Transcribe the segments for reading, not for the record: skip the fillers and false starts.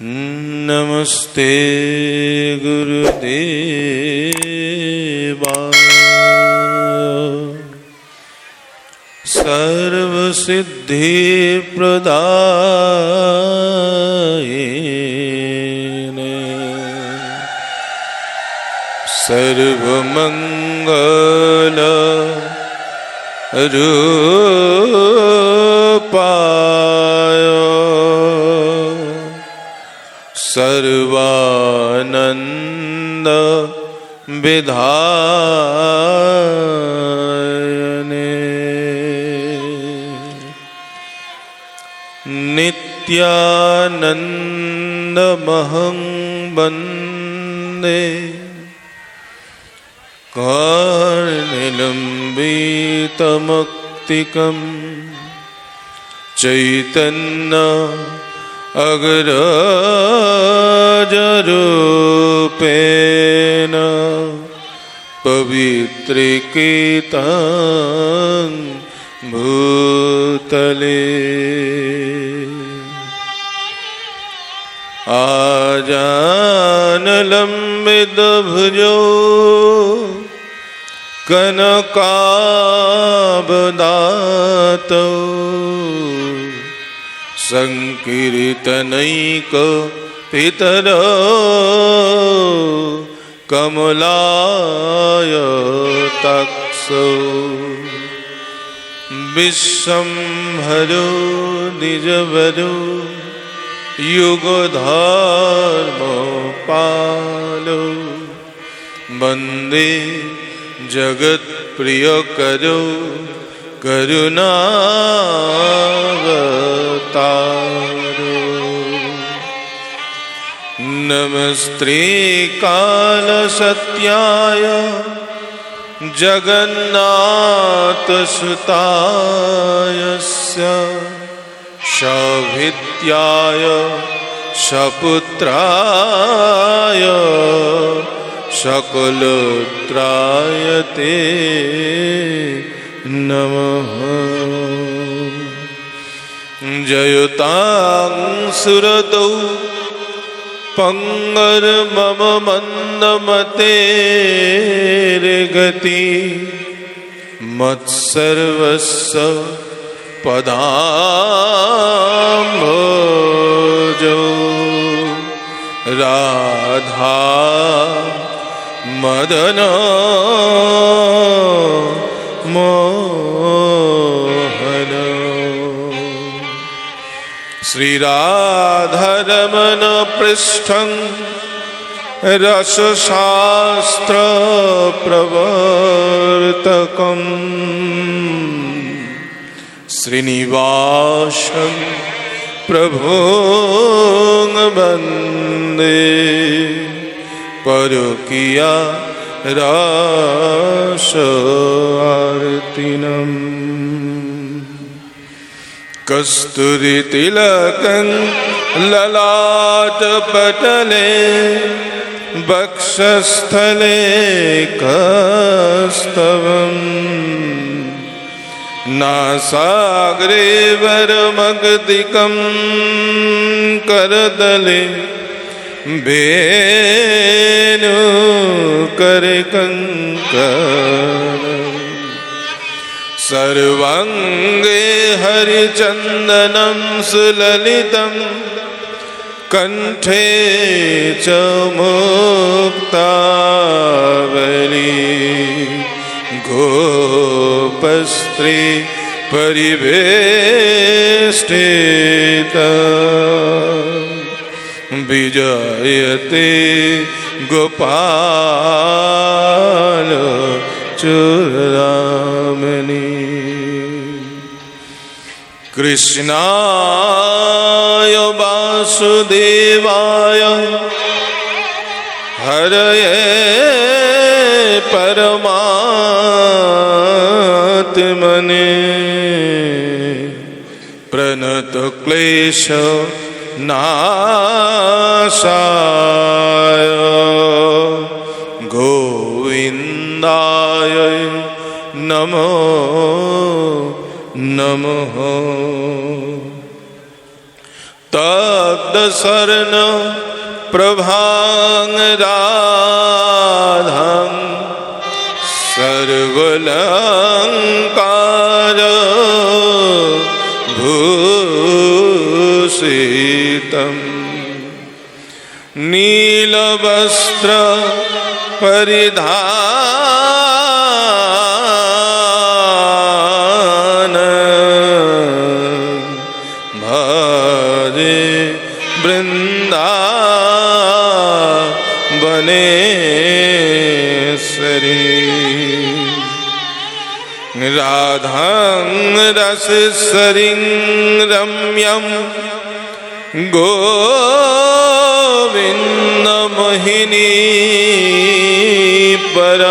नमस्ते गुरुदेवा सर्वसिद्धिप्रदायिने सर्वमंगल रूपाय सर्वानंद विधायने नित्यानंदमहं वन्दे कार्निलम्बितमौक्तिकं चैतन्य अग्रजरूपेण पवित्रीकृतं भूतले आजानुलम्बितभुजो कनकावदातो संकीर्तनैकपितरो कमलायताक्षो विश्वम्भरो निजवरो युगधर्मपालो वन्दे जगत्प्रियकरो करुणावतारो नमस्ते कालसत्याय जगन्नाथसुताय सौभित्याय सपुत्राय सकलोत्राय ते नमः। जयतां सुरतौ पंगर्मम मन्दमतेर्गति मत्सर्वस्य पदाम्भोजो राधा मदन मोहन श्रीराधारमण पृष्ठं रसशास्त्र प्रवर्तकम् श्रीनिवासं प्रभुं वन्दे परकिया रसार्तिनम् कस्तूरितिलकं ललाटपटले वक्षस्थले कस्तवम् नासाग्रे वरमगदिकं करतले वेणुकरकङ्कणम् सर्वाङ्गे हरिचन्दनं सुललितं कण्ठे च मुक्तावली गोपस्त्री परिवेष्टिता विजयते गोपाल चूडामणि कृष्णाय वासुदेवाय हरये परमात्मने प्रणतक्लेश नाशाय गोविन्दाय नमो नमः। तद्दश स्वर्ण प्रभां राधां सर्वलंकार भूषितं नीलवस्त्र परिधान भजे वृंदावनेश्वरी राधां रसस्वरीं रम्यं गोविन्दमोहिनी परां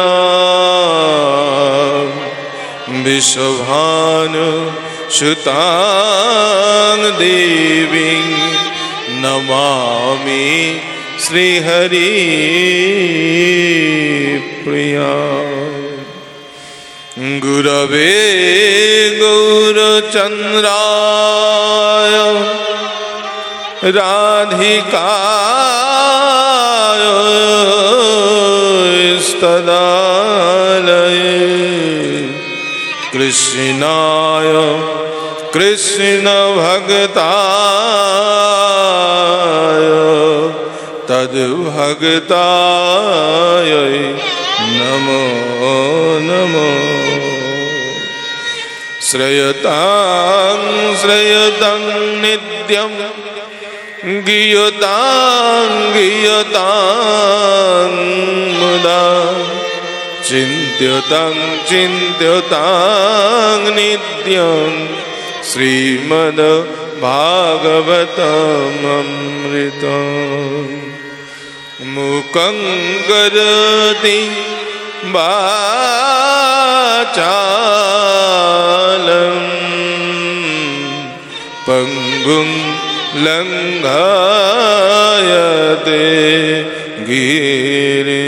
विश्वभानुसुतां देवीं नमामि श्रीहरिप्रियां गुरवे गौरचन्द्राय राधिकाय स्तदालये कृष्णाय कृष्णभक्ताय तद्भक्ताय नमो नमो श्रयतां श्रयतं नित्यं गीयतां गीयतां मुदा चिन्त्यतां चिन्त्यतां नित्यं श्रीमद्भागवतममृतम् मूकं करोति वाचालं पंगुं लंघयते गिरे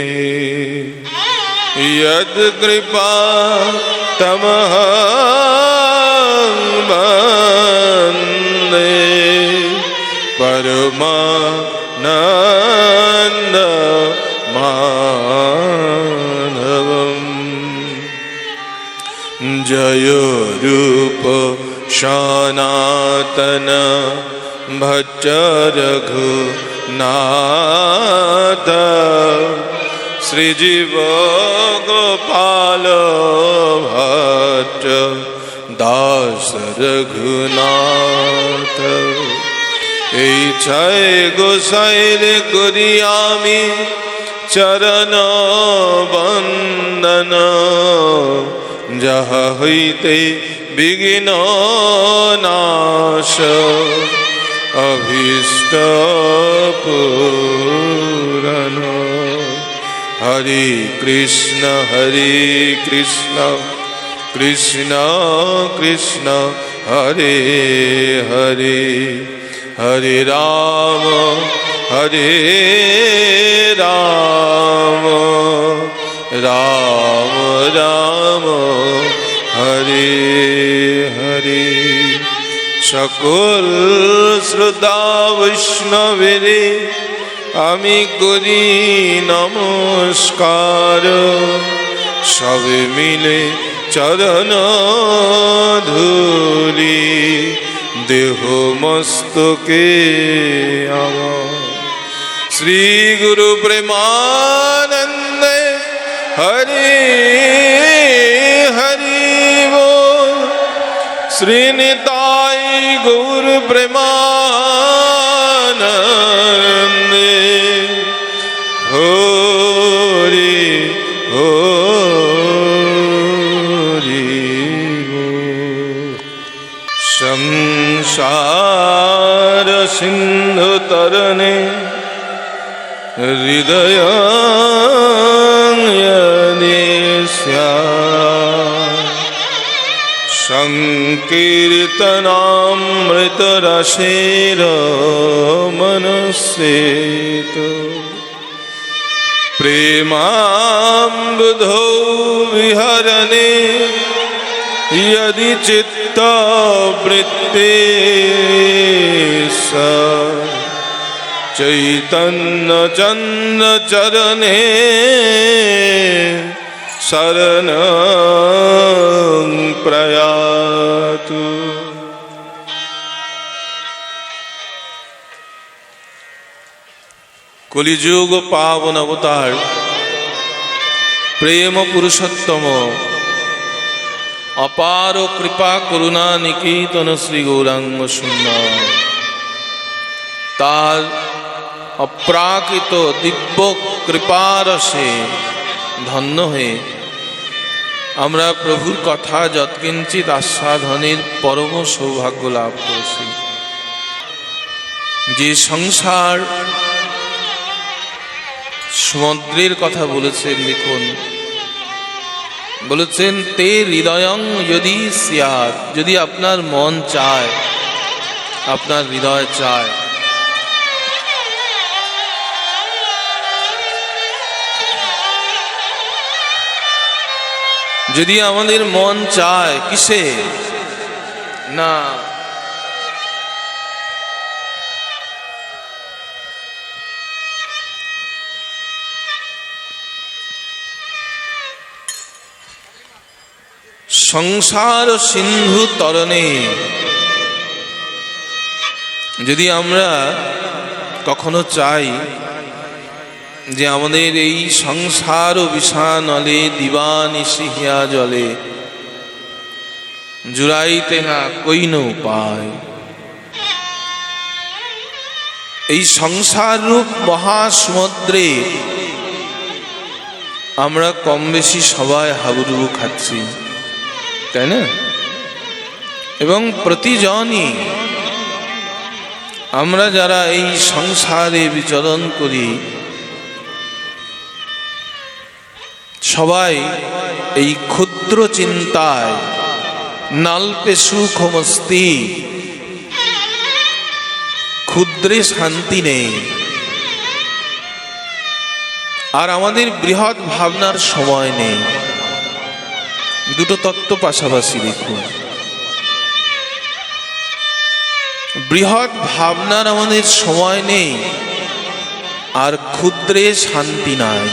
यत्कृपा तमहं वन्दे परमानन्द माधवम् जय रूप सनातन भट्ट रघुनाथ श्रीजीव गोपाल भट्ट दास रघुनाथ এই ছয় গোসাইর করি আমি চরণ বন্দন যাহা হইতে বিঘ্ন নাশ অভীষ্ট পূরণ হরে কৃষ্ণ কৃষ্ণ কৃষ্ণ হরে হরে हरे राम राम राम हरे हरे सकल श्रोता वैष्णवेरे आमी करी नमस्कार सबे मिले चरण धूली देह मस्तके आमार श्री गुरु प्रेमानंदे हरि हरि बोल श्री निताई गौर प्रेमानंदे हरि संसार सिंधु तरने हृदय संकीर्तनामृत रसेर मनस्सेत प्रेमाम्बुधौ विहरणे यदि चित्तवृत्ते चैतन्य चंद्र चरणे शरणं प्रयातु। कलिजुग पावन अवतार प्रेम पुरुषोत्तम अपार कृपा करुणा निकेतन श्री गौरांग सुंदर तार अप्राकृत दिव्य कृपारसे धन्य हয়ে আমরা প্রভুর কথা যৎকিঞ্চিত আস্বাদনের পরম সৌভাগ্য লাভ করেছি। যে সংসার সমুদ্রের কথা বলেছেন, দেখুন বলেছেন তে হৃদয়ং যদি স্যাৎ, যদি আপনার মন চায়, আপনার হৃদয় চায়, যদি আমাদের মন চায় কিসে না সংসার সিন্ধু তরণে, যদি আমরা কখনো চাই যে আমাদের এই সংসার বিষানলে দিবানিশি হিয়া জলে জুড়াইতে না কইন উপায়, এই সংসার রূপ মহাসমুদ্রে আমরা কম বেশি সবাই হাবুডুবু খাচ্ছি, তাই না? এবং প্রতিজনই আমরা যারা এই সংসারে বিচরণ করি সবাই এই ক্ষুদ্র চিন্তায় নাল্পে সুখমস্তি, ক্ষুদ্রে শান্তি নেই, আর আমাদের বৃহৎ ভাবনার সময় নেই। দুটো তত্ত্ব পাশাপাশি দেখুন, বৃহৎ ভাবনার আমাদের সময় নেই আর ক্ষুদ্রে শান্তি নাই।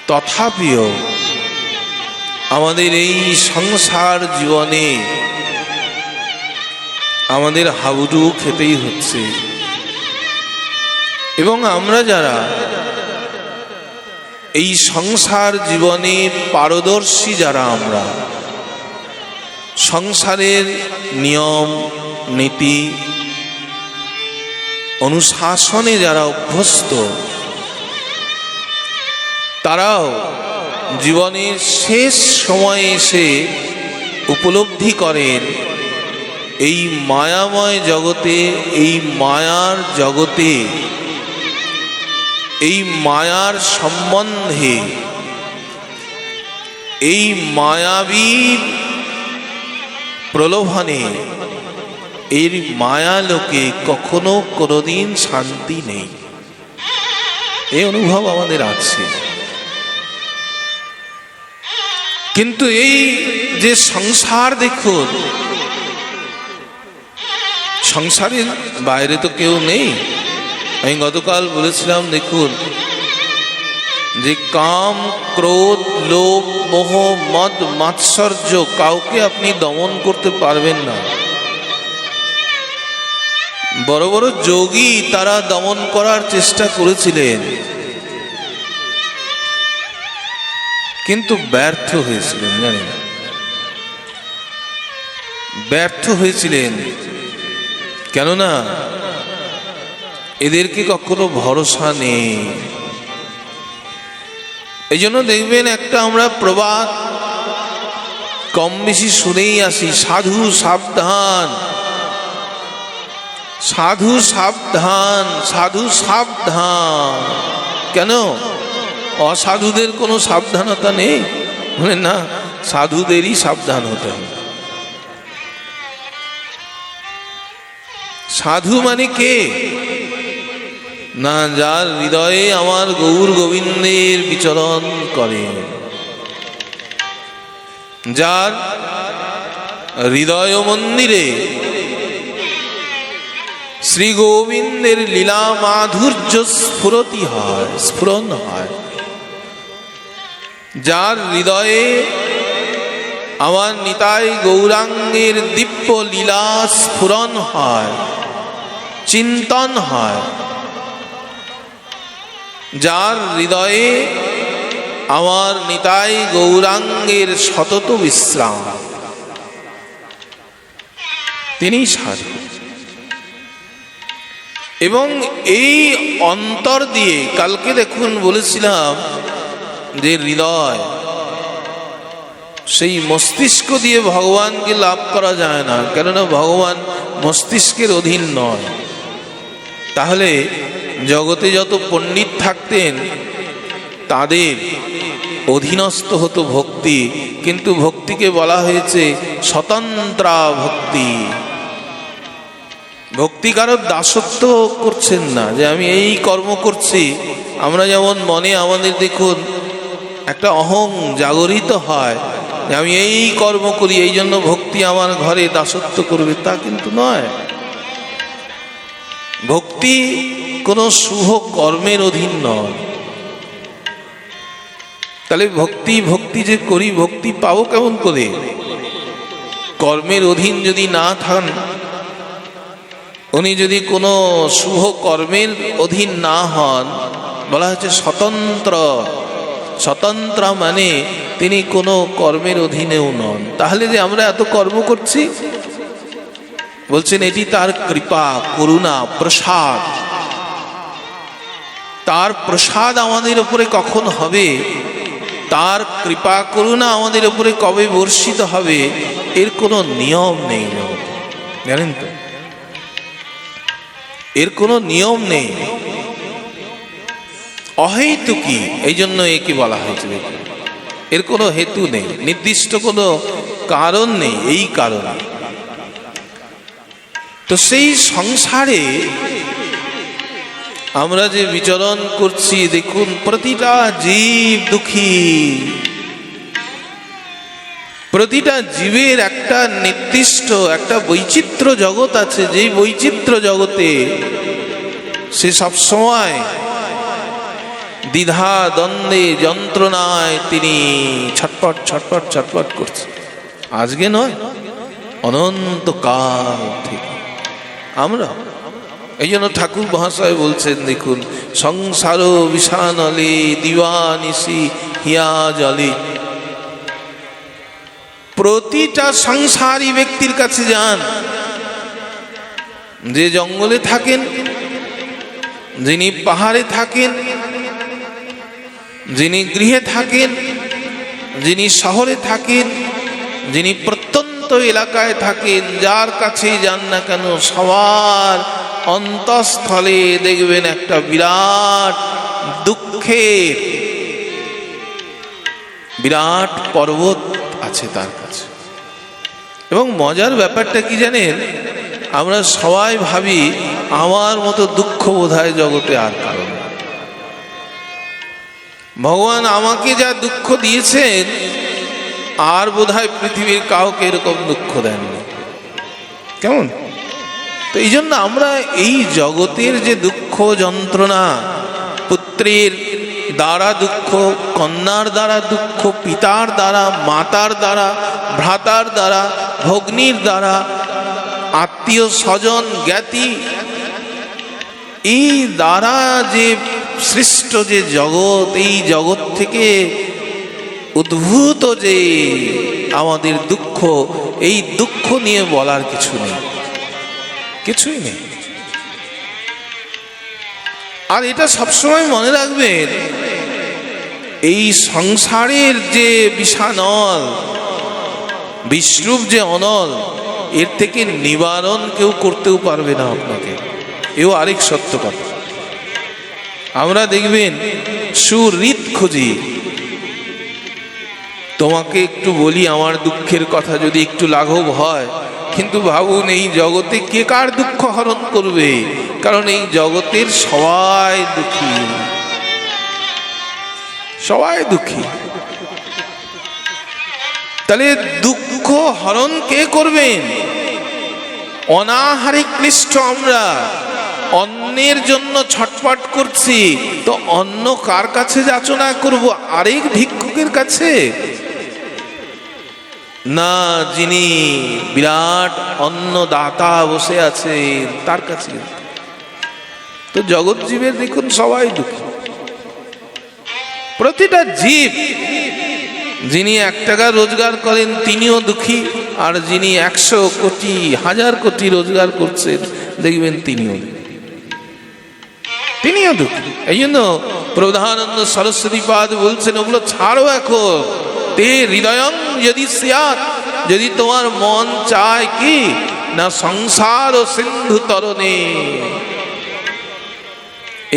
তথাপিও আমাদের এই সংসার জীবনে আমাদের হাবুডুবু খেতেই হচ্ছে। এবং আমরা যারা এই সংসার জীবনে পারদর্শী, যারা আমরা সংসারের নিয়ম নীতি অনুশাসনে যারা অভ্যস্ত, তারাও জীবনের শেষ সময়ে এসে উপলব্ধি করেন এই মায়াময় জগতে, এই মায়ার জগতে, এই মায়ার সম্বন্ধে, এই মায়াবী প্রলোভনে, এর মায়ালোকে কখনো কোনোদিন শান্তি নেই। এই অনুভব আমাদের আছে। কিন্তু এই যে সংসার, দেখুন সংসারের বাইরে তো কেউ নেই। আমি গতকাল বলেছিলাম, দেখুন যে কাম ক্রোধ লোভ মোহ মদ মাৎসর্য কাউকে আপনি দমন করতে পারবেন না। বড় বড় যোগী তারা দমন করার চেষ্টা করেছিলেন, কিন্তু ব্যর্থ হয়েছিলেন। জানেন, ব্যর্থ হয়েছিলেন কেননা এদেরকে কখনো ভরসা নেই। এই জন্য দেখবেন একটা আমরা প্রবাদ কম বেশি শুনেই আসি, সাধু সাবধান, সাধু সাবধান, সাধু সাবধান। কেন? অসাধুদের কোনো সাবধানতা নেই? না, সাধুদেরই সাবধান হতে হবে। সাধু মানে কে? না, যার হৃদয়ে আমার গৌর গোবিন্দের বিচরণ করে, যার হৃদয় মন্দিরে শ্রী গোবিন্দের লীলা মাধুর্য স্ফুরণ হয়, যার হৃদয়ে আমার নিতাই গৌরাঙ্গের দিব্য লীলা স্ফুরণ হয়, চিন্তন হয়, যার হৃদয়ে আমার নিতাই গৌরাঙ্গের সতত বিশ্রাম, তিনি সাধু। এবং এই অন্তর দিয়ে, কালকে দেখুন বলেছিলাম যে হৃদয়, সেই মস্তিষ্ক দিয়ে ভগবানকে লাভ করা যায় না, কেননা ভগবান মস্তিষ্কের অধীন নয়। তাহলে জগতে যত পণ্ডিত থাকতেন তাদের অধীনস্থ হতো ভক্তি, কিন্তু ভক্তিকে বলা হয়েছে স্বতন্ত্রা ভক্তি। ভক্তি কারোর দাসত্ব করছেন না, যে আমি এই কর্ম করছি। আমরা যেমন মনে আমাদের দেখুন একটা অহং জাগরিত হয় যে আমি এই কর্ম করি, এই জন্য ভক্তি আমার ঘরে দাসত্ব করবে, তা কিন্তু নয়। ভক্তি কোনো শুভ কর্মের অধীন নয়। তাহলে ভক্তি যে করি, ভক্তি পাবো কেমন করে? কর্মের অধীন যদি না থাকেন, উনি যদি কোনো শুভ কর্মের অধীন না হন, বলা হচ্ছে স্বতন্ত্র। স্বতন্ত্র মানে তিনি কোনো কর্মের অধীনেও নন। তাহলে যে আমরা এত কর্ম করছি, বলছেন এটি তার কৃপা, করুণা, প্রসাদ। তার প্রসাদ আমাদের উপরে কখন হবে, তার কৃপা করুণা আমাদের উপরে কবে বর্ষিত হবে, এর কোনো নিয়ম নেই, জানেন তো? এর কোনো নিয়ম নেই, অহেতুকী। এই জন্য একে বলা হয়েছে, এর কোনো হেতু নেই, নির্দিষ্ট কোনো কারণ নেই। এই কারণে তো সেই সংসারে আমরা যে বিচরণ করছি, দেখুন প্রতিটা জীব দুঃখী। প্রতিটা জীবের একটা নির্দিষ্ট একটা বৈচিত্র্য জগৎ আছে, যেই বৈচিত্র্য জগতে সে সবসময় দ্বিধা দ্বন্দ্বে যন্ত্রণায় তিনি ছটপট ছটপট ছটপট করছে। আজকে নয়, অনন্তকাল থেকে আমরা। এই জন্য ঠাকুর মহাশয় বলছেন, দেখুন সংসার বিষানলে দিবানিশি হিয়া জলে। প্রতিটা সংসারী ব্যক্তির কাছে যান, যে জঙ্গলে থাকেন, যিনি পাহাড়ে থাকেন, যিনি গৃহে থাকেন, যিনি শহরে থাকেন, যিনি প্রত্যন্ত এলাকায় থাকেন, যার কাছেই যান না কেন, সবার অন্তঃস্থলে দেখবেন একটা বিরাট দুঃখের বিরাট পর্বত আছে তার কাছে। এবং মজার ব্যাপারটা কি জানেন, আমরা সবাই ভাবি আমার মতো দুঃখ বোধহয় জগতে আর কারণ। ভগবান আমাকে যা দুঃখ দিয়েছেন, আর বোধহয় পৃথিবীর কাউকে এরকম দুঃখ দেননি। কেমন? তো এই জন্য আমরা এই জগতের যে দুঃখ যন্ত্রণা, পুত্রের দ্বারা দুঃখ, কন্যার দ্বারা দুঃখ, পিতার দ্বারা, মাতার দ্বারা, ভ্রাতার দ্বারা, ভগ্নীর দ্বারা, আত্মীয় স্বজন জ্ঞাতি, এই দ্বারা যে সৃষ্ট যে জগৎ, এই জগৎ থেকে উদ্ভূত যে আমাদের দুঃখ, এই দুঃখ নিয়ে বলার কিছু নেই, কিছুই নেই। আর এটা সবসময় মনে রাখবেন, এই সংসারের যে বিষানল, বিশ্বরূপ যে অনল, এর থেকে নিবারণ কেউ করতেও পারবে না আপনাকে। এও আরেক সত্য কথা। আমরা দেখবেন সুহৃদ খুঁজি। তোমাকে একটু বলি আমার দুঃখের কথা, যদি একটু লাঘব হয়। কিন্তু ভাবুন, এই জগতে কে কার দুঃখ হরণ করবে? কারণ এই জগতের সবাই দুঃখী, সবাই দুঃখী। তাহলে দুঃখ হরণ কে করবেন? অনাহারে ক্লিষ্ট আমরা, অন্যের জন্য ছটফট করছি, তো অন্য কার কাছে যাচনা করব? আরেক ভিক্ষুকের কাছে না, যিনি বিরাট অন্নদাতা বসে আছেন তার কাছে। তো জগৎ জীবের দেখুন সবাই দুঃখী, প্রতিটা জীব। যিনি 1 টাকা রোজগার করেন তিনিও দুঃখী, আর যিনি 100 কোটি 1000 কোটি রোজগার করছেন দেখবেন তিনিও দুঃখী। এই জন্য প্রধানন্দ সরস্বতী পাদ বলছেন ওগুলো ছাড়ো এখন। তে হৃদয়ং যদি স্যাৎ, যদি তোমার মন চায় কি না সংসার ও সিন্ধু তরণে,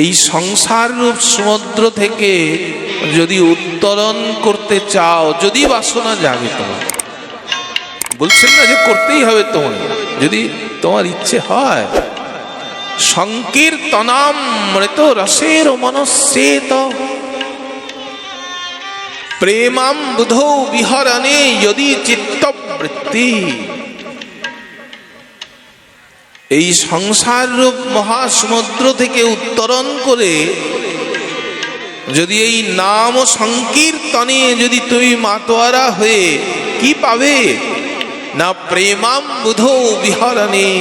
এই সংসার রূপ সমুদ্র থেকে যদি উত্তরণ করতে চাও, যদি বাসনা জাগে তোমার, বলছেন না যে করতেই হবে তোমার, যদি তোমার ইচ্ছে হয়, সংকীর্তনাম মৃত রসের মনস্যেত প্রেমাম বুধৌ বিহরণে যদি চিত্তবৃত্তি, এই সংসার রূপ মহাসমুদ্র থেকে উত্তরণ করে যদি এই নাম সংকীর্তনে যদি তুমি মাতোয়ারা হয়ে কি পাবে না প্রেমাম বুধৌ বিহরণে,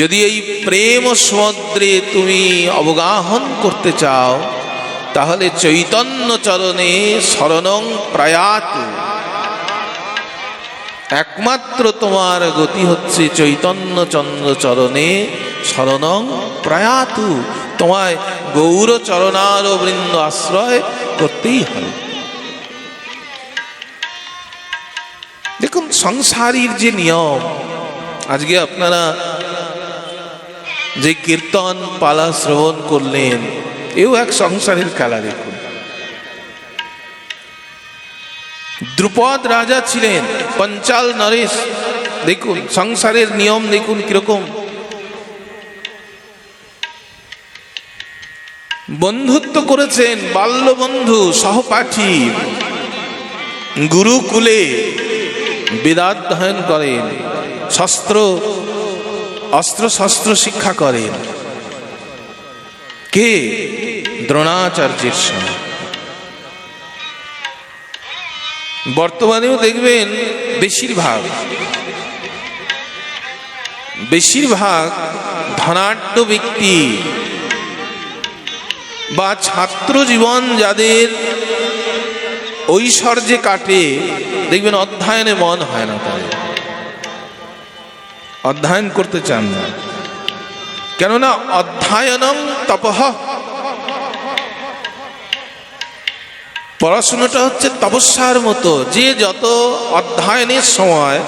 যদি এই প্রেম সমুদ্রে তুমি অবগাহন করতে চাও, তাহলে চৈতন্য চরণে শরণং প্রয়াত, একমাত্র তোমার গতি হচ্ছে চৈতন্য চন্দ্র চরণে শরণং প্রয়াত। তোমায় গৌর চরণার বৃন্দ আশ্রয় করতেই হবে। দেখুন সংসারীর যে নিয়ম, আজকে আপনারা যে কীর্তন পালা শ্রবণ করলেন, এও এক সংসারের খেলা। দেখুন দ্রুপদ রাজা ছিলেন, পঞ্চাল নরেশ, দেখুন সংসারের নিয়ম দেখুন কিরকম। বন্ধুত্ব করেছেন, বাল্য বন্ধু সহপাঠী, গুরুকুলে বেদাধ্যয়ন করেন, অস্ত্র শস্ত্র শিক্ষা করেন। কে? দ্রোণাচার্যের সঙ্গে। বর্তমানেও দেখবেন বেশিরভাগ ধনাঢ্য ব্যক্তি বা ছাত্র জীবন যাদের ঐশ্বর্যে কাটে, দেখবেন অধ্যয়নে মন হয় না, তাই অধ্যয়ন করতে চান না। কেননা অধ্যয়নং তপঃ, পড়াশোনাটা হচ্ছে তপস্যার মতো। যে যত অধ্যয়নের সময়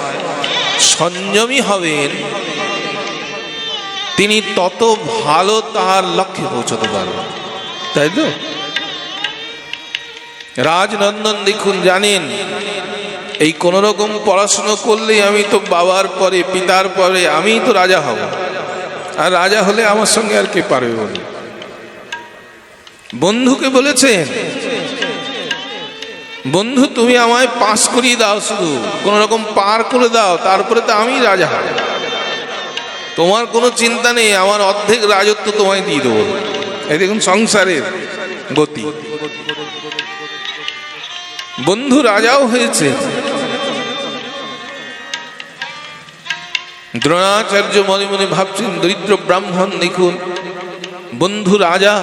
সংযমী হবেন, তিনি তত ভালো তার লক্ষ্যে পৌঁছতে পারবেন, তাই তো? রাজনন্দন দেখুন, জানেন এই কোন রকম পড়াশুনো করলেই আমি তো বাবার পরে পিতার পরে আমি তো রাজা হব, আর রাজা হলে আমার সঙ্গে আর কে পারবে বলে বন্ধুকে বলেছেন, বন্ধু তুমি আমায় পাস করিয়ে দাও, শুধু কোন রকম পার করে দাও, তারপরে তো আমি রাজা হব, তোমার কোনো চিন্তা নেই, আমার অর্ধেক রাজত্ব তোমায় দিয়ে দেবো। এই দেখুন সংসারের গতি। বন্ধু রাজাও হয়েছে। দ্রোণাচার্য মনে মনে ভাবছেন, দরিদ্র ব্রাহ্মণ দেখুন, বন্ধু রাজা,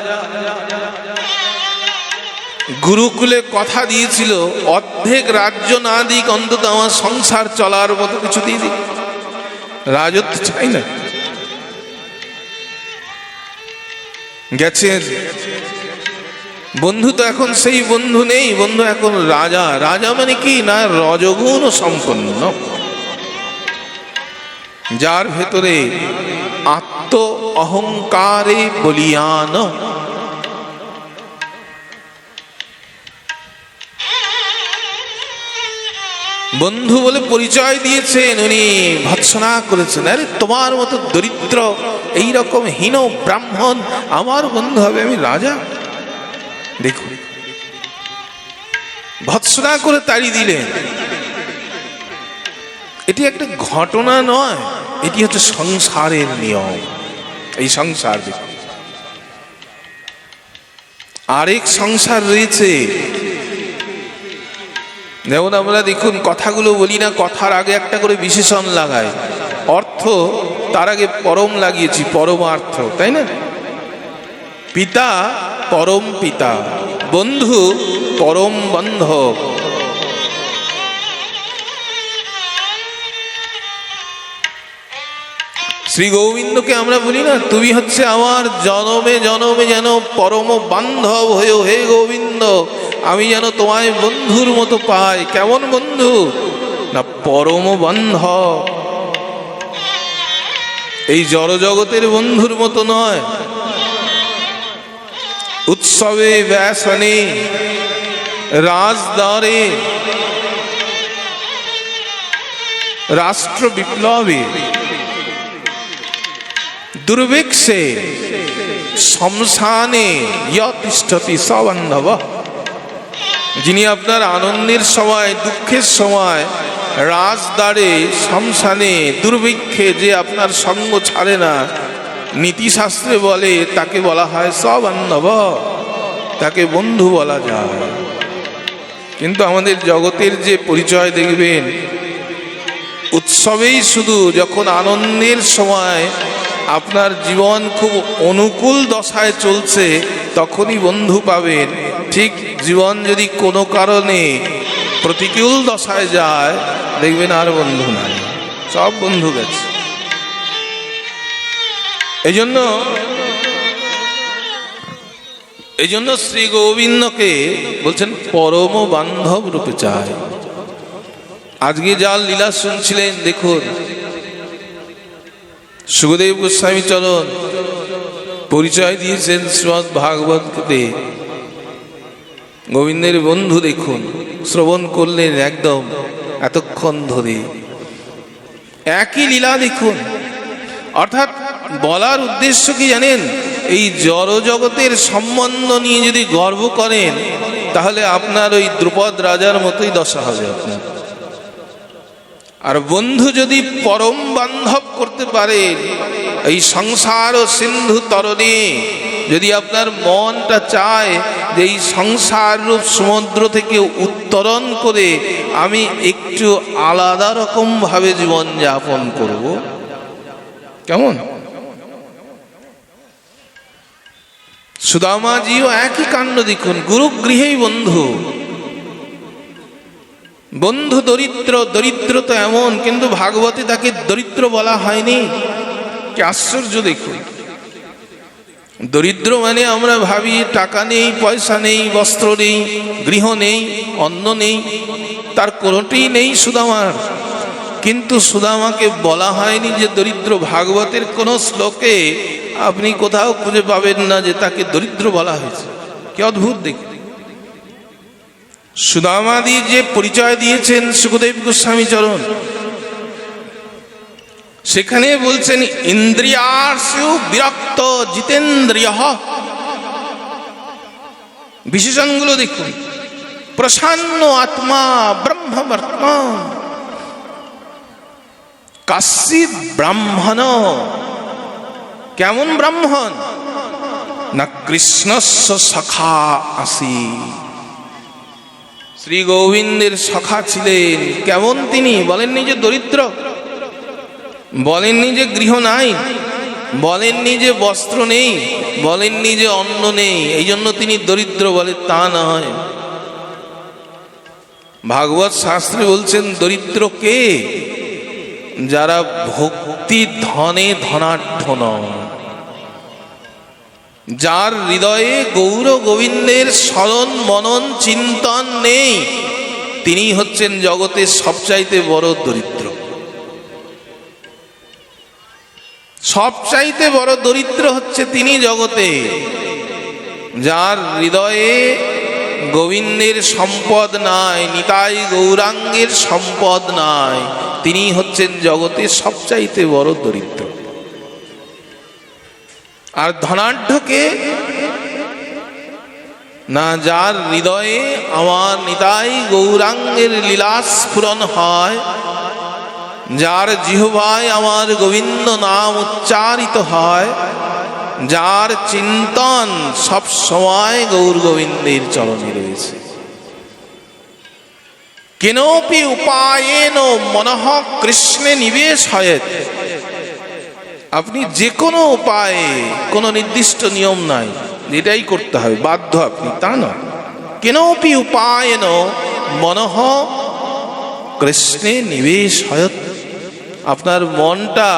গুরুকুলে কথা দিয়েছিল অর্ধেক রাজ্য না দিক, অন্তত আমার সংসার চলার মতো কিছু দিয়ে দিক, রাজত্ব চাই না। গেছেন বন্ধু, তো এখন সেই বন্ধু নেই, বন্ধু এখন রাজা। রাজা মানে কি না রজগুণ সম্পন্ন, যার ভেতরে আত্ম অহংকারে বলিয়ান। বন্ধু বলে পরিচয় দিয়েছেন, উনি ভৎসনা করেছেন, আরে তোমার মতো দরিদ্র এইরকম হীন ব্রাহ্মণ আমার বন্ধু হবে, আমি রাজা। দেখুন ভৎসনা করে তাড়িয়ে দিলেন। এটি একটা ঘটনা নয়, এটি হচ্ছে সংসারের নিয়ম। এই সংসার দেখুন, আরেক সংসার রয়েছে। যেমন আমরা দেখুন কথাগুলো বলি না, কথার আগে একটা করে বিশেষণ লাগাই, অর্থ তার আগে পরম লাগিয়েছি, পরমার্থ, তাই না? পিতা পরম পিতা, বন্ধু পরম বন্ধব। শ্রী গোবিন্দকে আমরা বলি না, তুমি হচ্ছে আমার জনমে জনমে যেন পরম বান্ধব হয়েও, হে গোবিন্দ আমি যেন তোমায় বন্ধুর মতো পাই। কেমন বন্ধু? না পরম বান্ধব। এই জড়জগতের বন্ধুর মতো নয়। উৎসবে ব্যাসনে রাজদ্বারে রাষ্ট্র বিপ্লবে দুর্ভিক্ষে শ্মশানে তিষ্ঠতি স বান্ধব। যিনি আপনার আনন্দের সময়, দুঃখের সময় রাজদ্বারে, শ্মশানে, দুর্ভিক্ষে যে আপনার সঙ্গ ছাড়ে না, নীতিশাস্ত্রে বলে তাকে বলা হয় স বান্ধব, তাকে বন্ধু বলা যায়। কিন্তু আমাদের জগতের যে পরিচয় দেখবেন, উৎসবেই শুধু, যখন আনন্দের সময় আপনার জীবন খুব অনুকূল দশায় চলছে তখনই বন্ধু পাবেন। ঠিক জীবন যদি কোনো কারণে প্রতিকূল দশায় যায়, দেখবেন আর বন্ধু নাই, সব বন্ধু গেছে। এই জন্য শ্রী গোবিন্দকে বলছেন পরম বান্ধব রূপে চায়। আজকে যার লীলা শুনছিলেন দেখুন, সুখদেব গোস্বামী চরণ পরিচয় দিয়েছেন শ্রীমদ্ ভাগবতে। গোবিন্দের বন্ধু দেখুন, শ্রবণ করলেন একদম এতক্ষণ ধরে, একই লীলা দেখুন। অর্থাৎ বলার উদ্দেশ্য কি জানেন? এই জড় জগতের সম্বন্ধ নিয়ে যদি গর্ব করেন, তাহলে আপনার ওই দ্রুপদ রাজার মতোই দশা হবে আপনার। আর বন্ধু যদি পরম বান্ধব করতে পারেন, এই সংসার ও সিন্ধু তরণে যদি আপনার মনটা চায় যে এই সংসার রূপ সমুদ্র থেকে উত্তরণ করে আমি একটু আলাদা রকম ভাবে জীবন যাপন করব, কেমন? সুদামাজিও একই কাণ্ড দেখুন, গুরুগৃহেই বন্ধু। বন্ধু দরিদ্র, দরিদ্র তো এমন, কিন্তু ভাগবতে তাকে দরিদ্র বলা হয়নি। কি আশ্চর্য দেখুন! দরিদ্র মানে আমরা ভাবি টাকা নেই, পয়সা নেই, বস্ত্র নেই, গৃহ নেই, অন্ন নেই, তার কোনোটিই নেই সুদামার। কিন্তু সুদামাকে বলা হয়নি যে দরিদ্র। ভাগবতের কোন শ্লোকে আপনি কোথাও খুঁজে পাবেন না যে তাকে দরিদ্র বলা হয়েছে। কি অদ্ভুত দেখুন! সুদামাদি যে পরিচয় দিয়েছেন সুখদেব গোস্বামী চরণ, সেখানে বলছেন ইন্দ্রিয়ার্ষু বিরক্ত জিতেন্দ্রিয়। বিশেষণগুলো দেখুন, প্রসন্ন আত্মা ব্রহ্মবর্ত্মা, কাশ্চিৎ ব্রাহ্মণ। কেমন ব্রাহ্মণ? না কৃষ্ণস্য সখা আসি। শ্রী গোবিন্দের সখা ছিলেন। কেমন তিনি? বলেননি যে দরিদ্র, বলেননি যে গৃহ নাই, বলেননি যে বস্ত্র নেই, বলেননি যে অন্ন নেই, এই জন্য তিনি দরিদ্র বলে, তা নয়। ভাগবত শাস্ত্রে বলছেন দরিদ্র কে? যারা ভক্তি ধনে ধনাঢ্য নয়, যার হৃদয়ে গৌর গোবিন্দের স্মরণ মনন চিন্তন নেই, তিনি হচ্ছেন জগতের সবচাইতে বড় দরিদ্র। সবচাইতে বড় দরিদ্র হচ্ছে তিনি জগতে, যার হৃদয়ে গোবিন্দের সম্পদ নাই, নিতাই গৌরাঙ্গের সম্পদ নাই, তিনি হচ্ছেন জগতের সবচাইতে বড় দরিদ্র। আর ধনাঢ্যকে? না যার হৃদয়ে আমার নিতাই গৌরাঙ্গের লীলা স্ফুরণ হয়, যার জিহ্বায় আমার গোবিন্দ নাম উচ্চারিত হয়, যার চিন্তন সব সময় গৌর গোবিন্দের চরণে রয়েছে। কেনপি উপায়েন মনঃ কৃষ্ণে নিবেশ হয়েত। আপনি যে কোনো উপায়ে, কোনো নির্দিষ্ট নিয়ম নাই এটাই করতে হবে, বাধ্য আপনি, তা নয়। কেনপি উপায়েন মনঃ কৃষ্ণে নিবেশ হয়েত। আপনার মনটা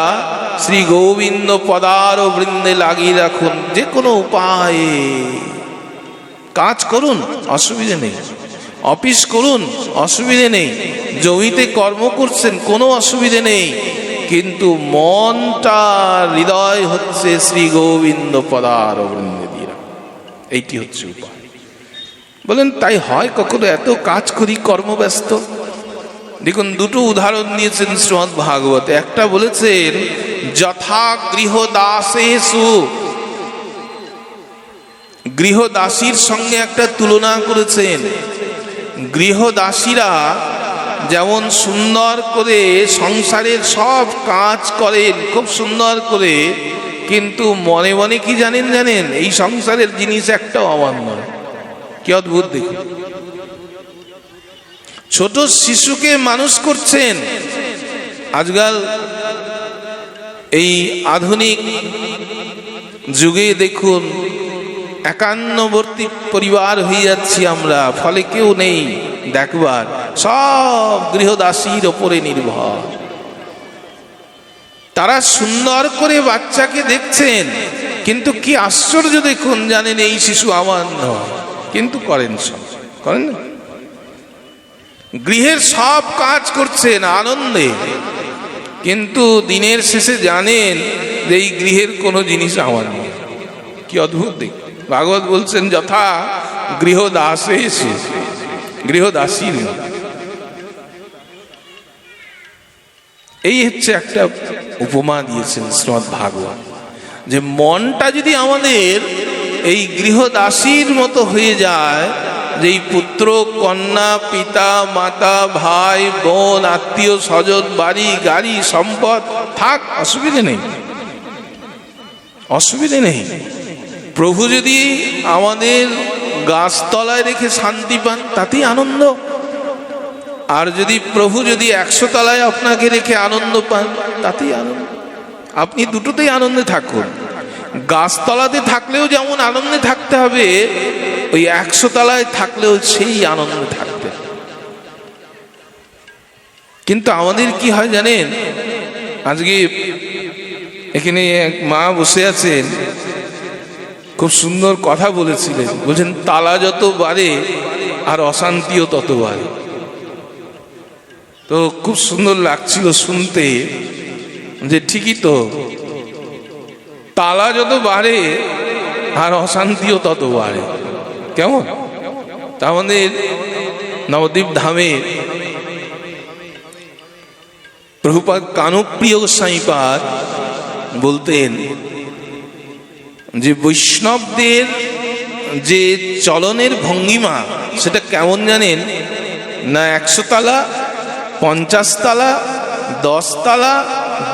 শ্রী গোবিন্দ পদার বৃন্দে লাগিয়ে রাখুন। যে কোনো উপায়ে কাজ করুন, অসুবিধে নেই। অফিস করুন, অসুবিধে নেই। জমিতে কর্ম করছেন, কোনো অসুবিধে নেই। কিন্তু মনটা, হৃদয় হচ্ছে শ্রী গোবিন্দ পদার বৃন্দে দিয়ে রাখুন। এইটি হচ্ছে উপায়। বলেন তাই হয় কখনো? এত কাজ করি, কর্মব্যস্ত। দেখুন দুটো উদাহরণ দিয়েছেন শ্রীমদ্ ভাগবতে। একটা বলেছেন যথা গৃহদাসেষু, গৃহদাসীর সঙ্গে একটা তুলনা করেছেন। গৃহদাসীরা যেমন সুন্দর করে সংসারের সব কাজ করেন খুব সুন্দর করে, কিন্তু মনে মনে কি জানেন এই সংসারের জিনিস একটাও আমার নয়। কি অদ্ভুত! দেখুন, ছোট শিশুকে মানুষ করছেন। আজকাল এই আধুনিক যুগে দেখুন একান্নবর্তী পরিবার হয়ে যাচ্ছি আমরা, ফলে কেউ নেই দেখবার, সব গৃহদাসীর ওপরে নির্ভর। তারা সুন্দর করে বাচ্চাকে দেখছেন, কিন্তু কি আশ্চর্য দেখুন, জানেন এই শিশু আমার নয়, কিন্তু করেন, সব করেন না। গৃহের সব কাজ করছেন আনন্দে, কিন্তু দিনের শেষে জানেন যে এই গৃহের কোনো জিনিস আমার নেই। কি অদ্ভুত দিক! ভাগবত বলছেন যথা গৃহদাসেষু, গৃহদাসী। এই হচ্ছে একটা উপমা দিয়েছেন শ্রীমদ্ ভাগবত, যে মনটা যদি আমাদের এই গৃহদাসীর মতো হয়ে যায়, যে এই পুত্র কন্যা, পিতা মাতা, ভাই বোন, আত্মীয় স্বজন, বাড়ি গাড়ি সম্পদ থাক, অসুবিধে নেই, অসুবিধে নেই। প্রভু যদি আমাদের গাছতলায় রেখে শান্তি পান, তাতেই আনন্দ। আর যদি প্রভু যদি 100 তলায় আপনাকে রেখে আনন্দ পান, তাতেই আনন্দ। আপনি দুটোতেই আনন্দে থাকুন। গাছতলাতে থাকলেও যেমন আনন্দে থাকতে হবে, ওই 100 তলায় থাকলেও সেই আনন্দে থাকতে। কিন্তু আমাদের কি হয় জানেন, আজকে এখানে এক মা বসে আছেন, খুব সুন্দর কথা বলেছিলেন। বলছেন তালা যত বাড়ে আর অশান্তিও তত বাড়ে। তো খুব সুন্দর লাগছিল শুনতে, যে ঠিকই তো, তালা যত বাড়ে আর অশান্তিও তত বাড়ে। কেমন? তা আমাদের নবদ্বীপ ধামে প্রভুপাদ কানুপ্রিয় গোস্বামীপাদ বলতেন যে বৈষ্ণবদের যে চলনের ভঙ্গিমা, সেটা কেমন জানেন না? 100 তলা, 50 তলা, 10 তলা,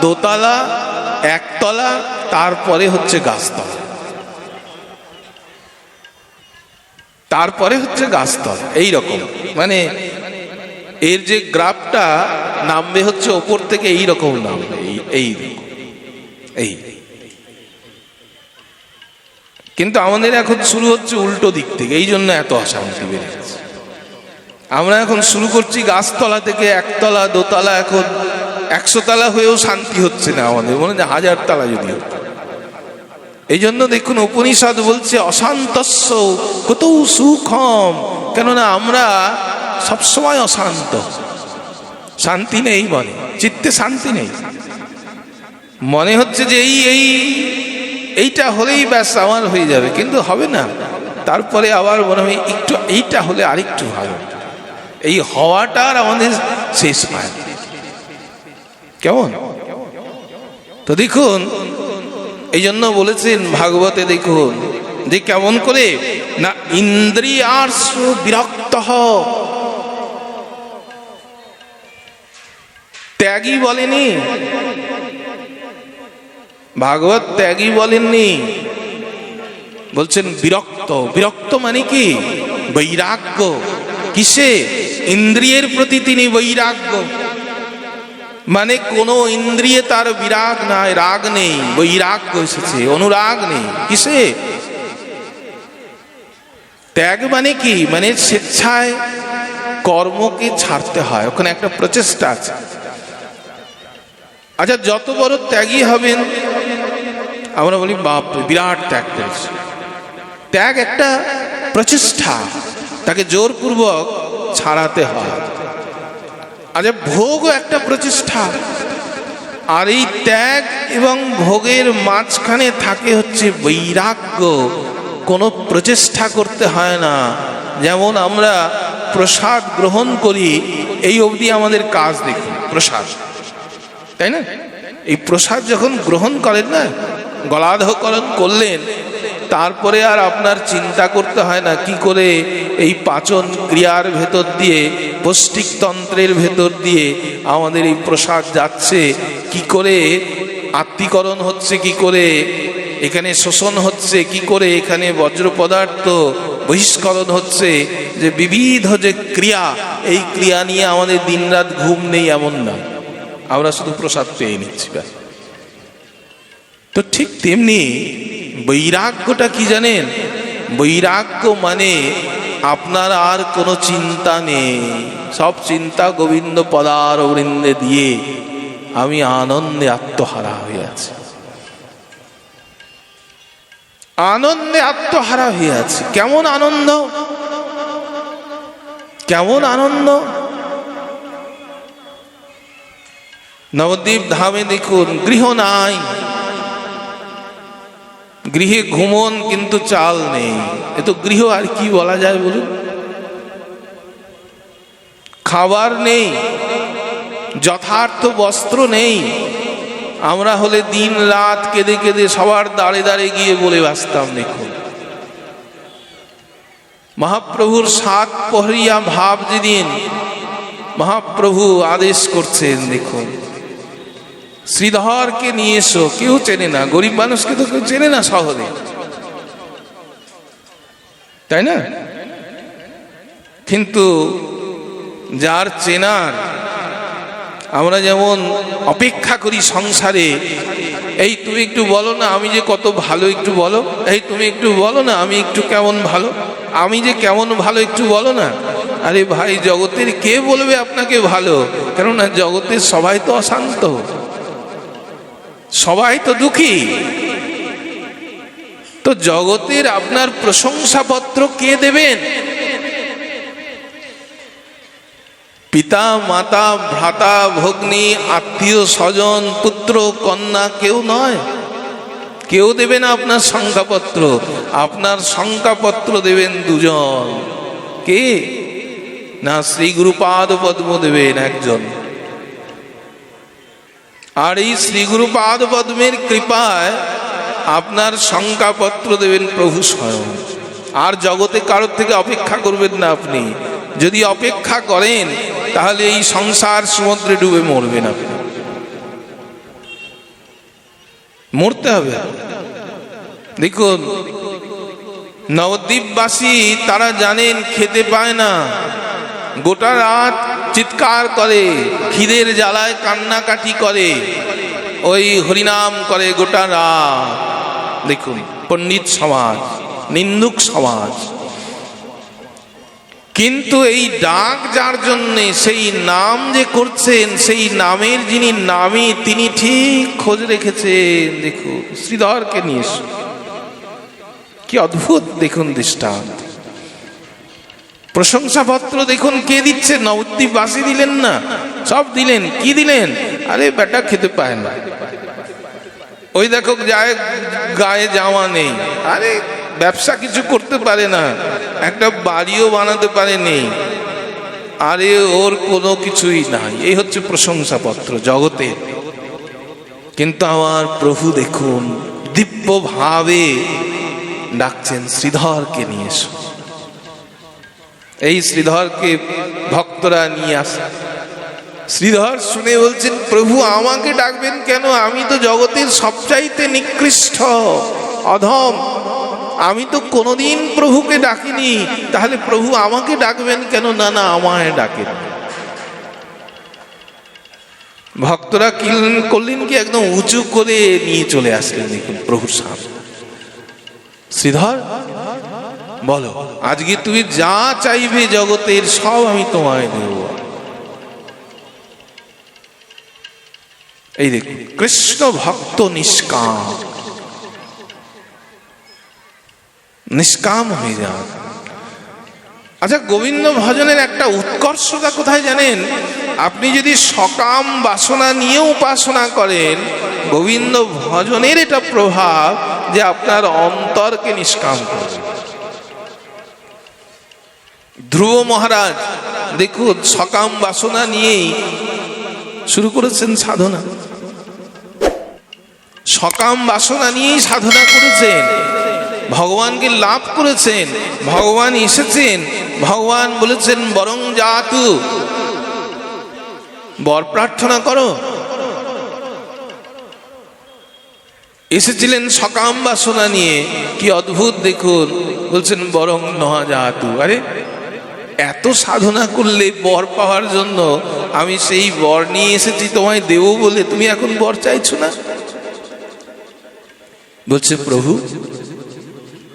দোতলা, 1 তলা, তারপরে হচ্ছে গাছতলা, তারপরে হচ্ছে গাছতলা। এইরকম, মানে এর যে গ্রাফটা নামবে হচ্ছে ওপর থেকে এইরকম নামবে, এই। কিন্তু আমাদের এখন শুরু হচ্ছে উল্টো দিক থেকে, এই জন্য এত অশান্তি বেড়ে গেছে। আমরা এখন শুরু করছি গাছতলা থেকে, 1 তলা, 2 তলা, এখন 100 তলা হয়েও শান্তি হচ্ছে না আমাদের, মনে হয় 1000 তলা যদি হতো। এই জন্য দেখুন উপনিষদ বলছে অশান্তস্য কত সুখম, কেননা আমরা সবসময় অশান্ত, শান্তি নেই মনে, চিত্তে শান্তি নেই। মনে হচ্ছে যে এইটা হলেই ব্যাস আমার হয়ে যাবে, কিন্তু হবে না। তারপরে আবার মনে হয় একটু এইটা হলে আরেকটু ভালো। এই হওয়াটার আমাদের শেষ হয়। কেমন? তো দেখুন, এই জন্য বলেছেন ভাগবতে, দেখুন যে কেমন করে না ইন্দ্রিয়ার্ষ বিরক্ত ত্যাগী বলেনি, ভাগবত ত্যাগী বলেননি, বলছেন বিরক্ত। বিরক্ত মানে কি? বৈরাগ্য। কিসে? ইন্দ্রিয়ের প্রতি তিনি বৈরাগ্য। মানে কোন ইন্দ্রিয়ে তার বিরাগ নাই, রাগ নেই, বৈরাগ্য এসেছে, অনুরাগ নেই। কিসে? ত্যাগ মানে কি? মানে স্বেচ্ছায় কর্মকে ছাড়তে হয়, ওখানে একটা প্রচেষ্টা আছে। আচ্ছা, যত বড় ত্যাগী হবেন আমরা বলি বাপ বিরাট ত্যাগ করেছে। ত্যাগ একটা প্রচেষ্টা, তাকে জোরপূর্বক ছাড়াতে হয়। আচ্ছা, ভোগও একটা প্রচেষ্টা। আর এই ত্যাগ এবং ভোগের মাঝখানে থাকে হচ্ছে বৈরাগ্য। কোনো প্রচেষ্টা করতে হয় না। যেমন আমরা প্রসাদ গ্রহণ করি, এই অবধি আমাদের কাজ দেখুন, প্রসাদ, তাই না? এই প্রসাদ যখন গ্রহণ করেন না, গলাধঃকরণ করলেন, তারপরে আর আপনার চিন্তা করতে হয় না কি করে এই পাচন ক্রিয়ার ভেতর দিয়ে, পৌষ্টিকতন্ত্রের ভেতর দিয়ে আমাদের এই প্রসাদ যাচ্ছে, কি করে আত্তীকরণ হচ্ছে, কি করে এখানে শোষণ হচ্ছে, কি করে এখানে বজ্র পদার্থ বহিষ্করণ হচ্ছে, যে বিবিধ যে ক্রিয়া, এই ক্রিয়া নিয়ে আমাদের দিনরাত ঘুম নেই এমন না, আমরা শুধু প্রসাদ পেয়ে নিচ্ছি। তো ঠিক তেমনি বৈরাগ্যটা কি জানেন? বৈরাগ্য মানে আপনার আর কোনো চিন্তা নেই, সব চিন্তা গোবিন্দ পদার বৃন্দে দিয়ে আমি আনন্দে আত্মহারা হয়ে আছি, আনন্দে আত্মহারা হয়ে আছি। কেমন আনন্দ, কেমন আনন্দ! নবদ্বীপ ধামে দেখুন, গৃহ নাই, গৃহে ঘুমন কিন্তু চাল নেই। এ তো গৃহ আর কি বলা যায় বলুন? খাবার নেই, যথার্থ বস্ত্র নেই। আমরা হলে দিন রাত কেঁদে কেঁদে সবার দাঁড়ে দাঁড়ে গিয়ে বলে বাঁচতাম। দেখুন, মহাপ্রভুর 7 প্রহরিয়া ভাব যেদিন মহাপ্রভু আদেশ করছেন, দেখুন শ্রীধরকে নিয়ে এসো, কেউ চেনে না, গরিব মানুষকে তো কেউ চেনে না শহরে, তাই না? কিন্তু যার চেনার, আমরা যেমন অপেক্ষা করি সংসারে, এই তুমি একটু বলো না আমি যে কত ভালো, একটু বলো, এই তুমি একটু বলো না আমি একটু কেমন ভালো, আমি যে কেমন ভালো একটু বলো না। আরে ভাই, জগতের কে বলবে আপনাকে ভালো? কেননা জগতের সবাই তো অশান্ত, সবাই তো দুঃখী। তো জগতের আপনার প্রশংসাপত্র কে দেবেন? পিতা মাতা ভ্রাতা ভগ্নী আত্মীয় স্বজন পুত্র কন্যা কেউ নয়, কেউ দেবে না আপনার সংখ্যাপত্র। আপনার সংখ্যাপত্র দেবেন দুজন। কে? না শ্রী গুরুপাদ পদ্ম দেবেন একজন। আর এই শ্রী গুরুপাদ পদ্মের কৃপায় আপনার সংখ্যাপত্র দেবেন প্রভু স্বয়ং। আর জগতে কারোর থেকে অপেক্ষা করবেন না আপনি। যদি অপেক্ষা করেন তাহলে এই সংসার সমুদ্রে ডুবে মরবেন আপনি, মরতে হবে। দেখুন, নবদ্বীপবাসী তারা জানেন খেতে পায় না, গোটা রাত চিৎকার করে, খিদের জ্বালায় কান্নাকাটি করে, ওই হরিনাম করে গোটা রাত। দেখুন, পণ্ডিত সমাজ, নিন্দুক সমাজ। কিন্তু এই ডাক যার জন্যে, সেই নাম যে করছেন, সেই নামের যিনি নামী, তিনি ঠিক খোঁজ রেখেছেন। দেখুন, শ্রীধরকে নিয়ে এসো, কি অদ্ভুত দেখুন দৃষ্টান্ত। প্রশংসাপত্র দেখুন কে দিচ্ছে? নবদ্বীপবাসী দিলেন না, সব দিলেন। কি দিলেন? আরে বেটা খেতে পায় না, ওই দেখো যায় গায়ে জামা নেই, আরে ব্যবসা কিছু করতে পারে না, একটা বাড়িও বানাতে পারেনি, আরে ওর কোনো কিছুই নাই। এই হচ্ছে প্রশংসাপত্র জগতে। কিন্তু আমার প্রভু দেখুন দিব্য ভাবে ডাকছেন, শ্রীধরকে নিয়ে এসো। এই শ্রীধরকে ভক্তরা নিয়ে আসে। শ্রীধর শুনে বলছেন, প্রভু আমাকে ডাকবেন কেন? আমি তো জগতের সবচাইতে নিকৃষ্ট অধম, আমি তো কোনোদিন প্রভুকে ডাকিনি, তাহলে প্রভু আমাকে ডাকবেন কেন? না না, আমায় ডাকেন। ভক্তরা কি করলেন কি, একদম উঁচু করে নিয়ে চলে আসলেন দেখুন প্রভুর সামনে। শ্রীধর বলো, আজকে তুমি যা চাইবে জগতের সব আমি তোমায় দেব। এই দেখুন, কৃষ্ণ ভক্ত নিষ্কাম, নিষ্কাম হয়ে যান। আচ্ছা, গোবিন্দ ভজনের একটা উৎকর্ষতা কোথায় জানেন? আপনি যদি সকাম বাসনা নিয়ে উপাসনা করেন, গোবিন্দ ভজনের এটা প্রভাব যে আপনার অন্তরকে নিষ্কাম করবে। ধ্রুব মহারাজ দেখুন, সকাম বাসনা নিয়েই শুরু করেছেন সাধনা, সকাম বাসনা নিয়েই সাধনা করেছেন, ভগবানকে লাভ করেছেন। ভগবান এসেছেন, ভগবান বলেছেন বরং জাতু, বর প্রার্থনা করো। এসেছিলেন সকাম বাসনা নিয়ে, কি অদ্ভুত দেখুন, বলছেন বরং নহা জাতু। আরে এত সাধনা করলে বর পাওয়ার জন্য, আমি সেই বর নিয়ে এসেছি তোমায় দেব বলে, তুমি এখন বর চাইছো না? বলছে প্রভু,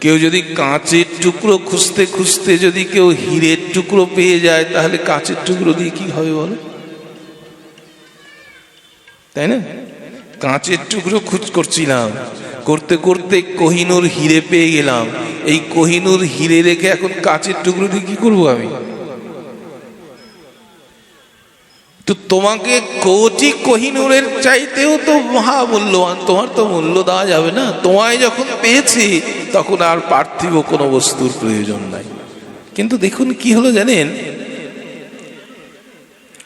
কেউ যদি কাঁচের টুকরো খুঁজতে খুঁজতে যদি কেউ হীরের টুকরো পেয়ে যায়, তাহলে কাঁচের টুকরো দিয়ে কি হবে বলো? তাই না? কাঁচের টুকরো খোঁজ করছিলাম, করতে করতে কোহিনূর হিরে পেয়ে গেলাম, এই কোহিনূর হিরে রেখে এখন কাঁচের টুকরো দিয়ে কি করবো আমি? তো তোমাকে কোটি কোহিনূরের চাইতেও তো মহামূল্যবান, তোমার তো মূল্য দেওয়া যাবে না। তোমায় যখন পেয়েছি তখন আর পার্থিব কোনো বস্তুর প্রয়োজন নাই। কিন্তু দেখুন কি হলো জানেন,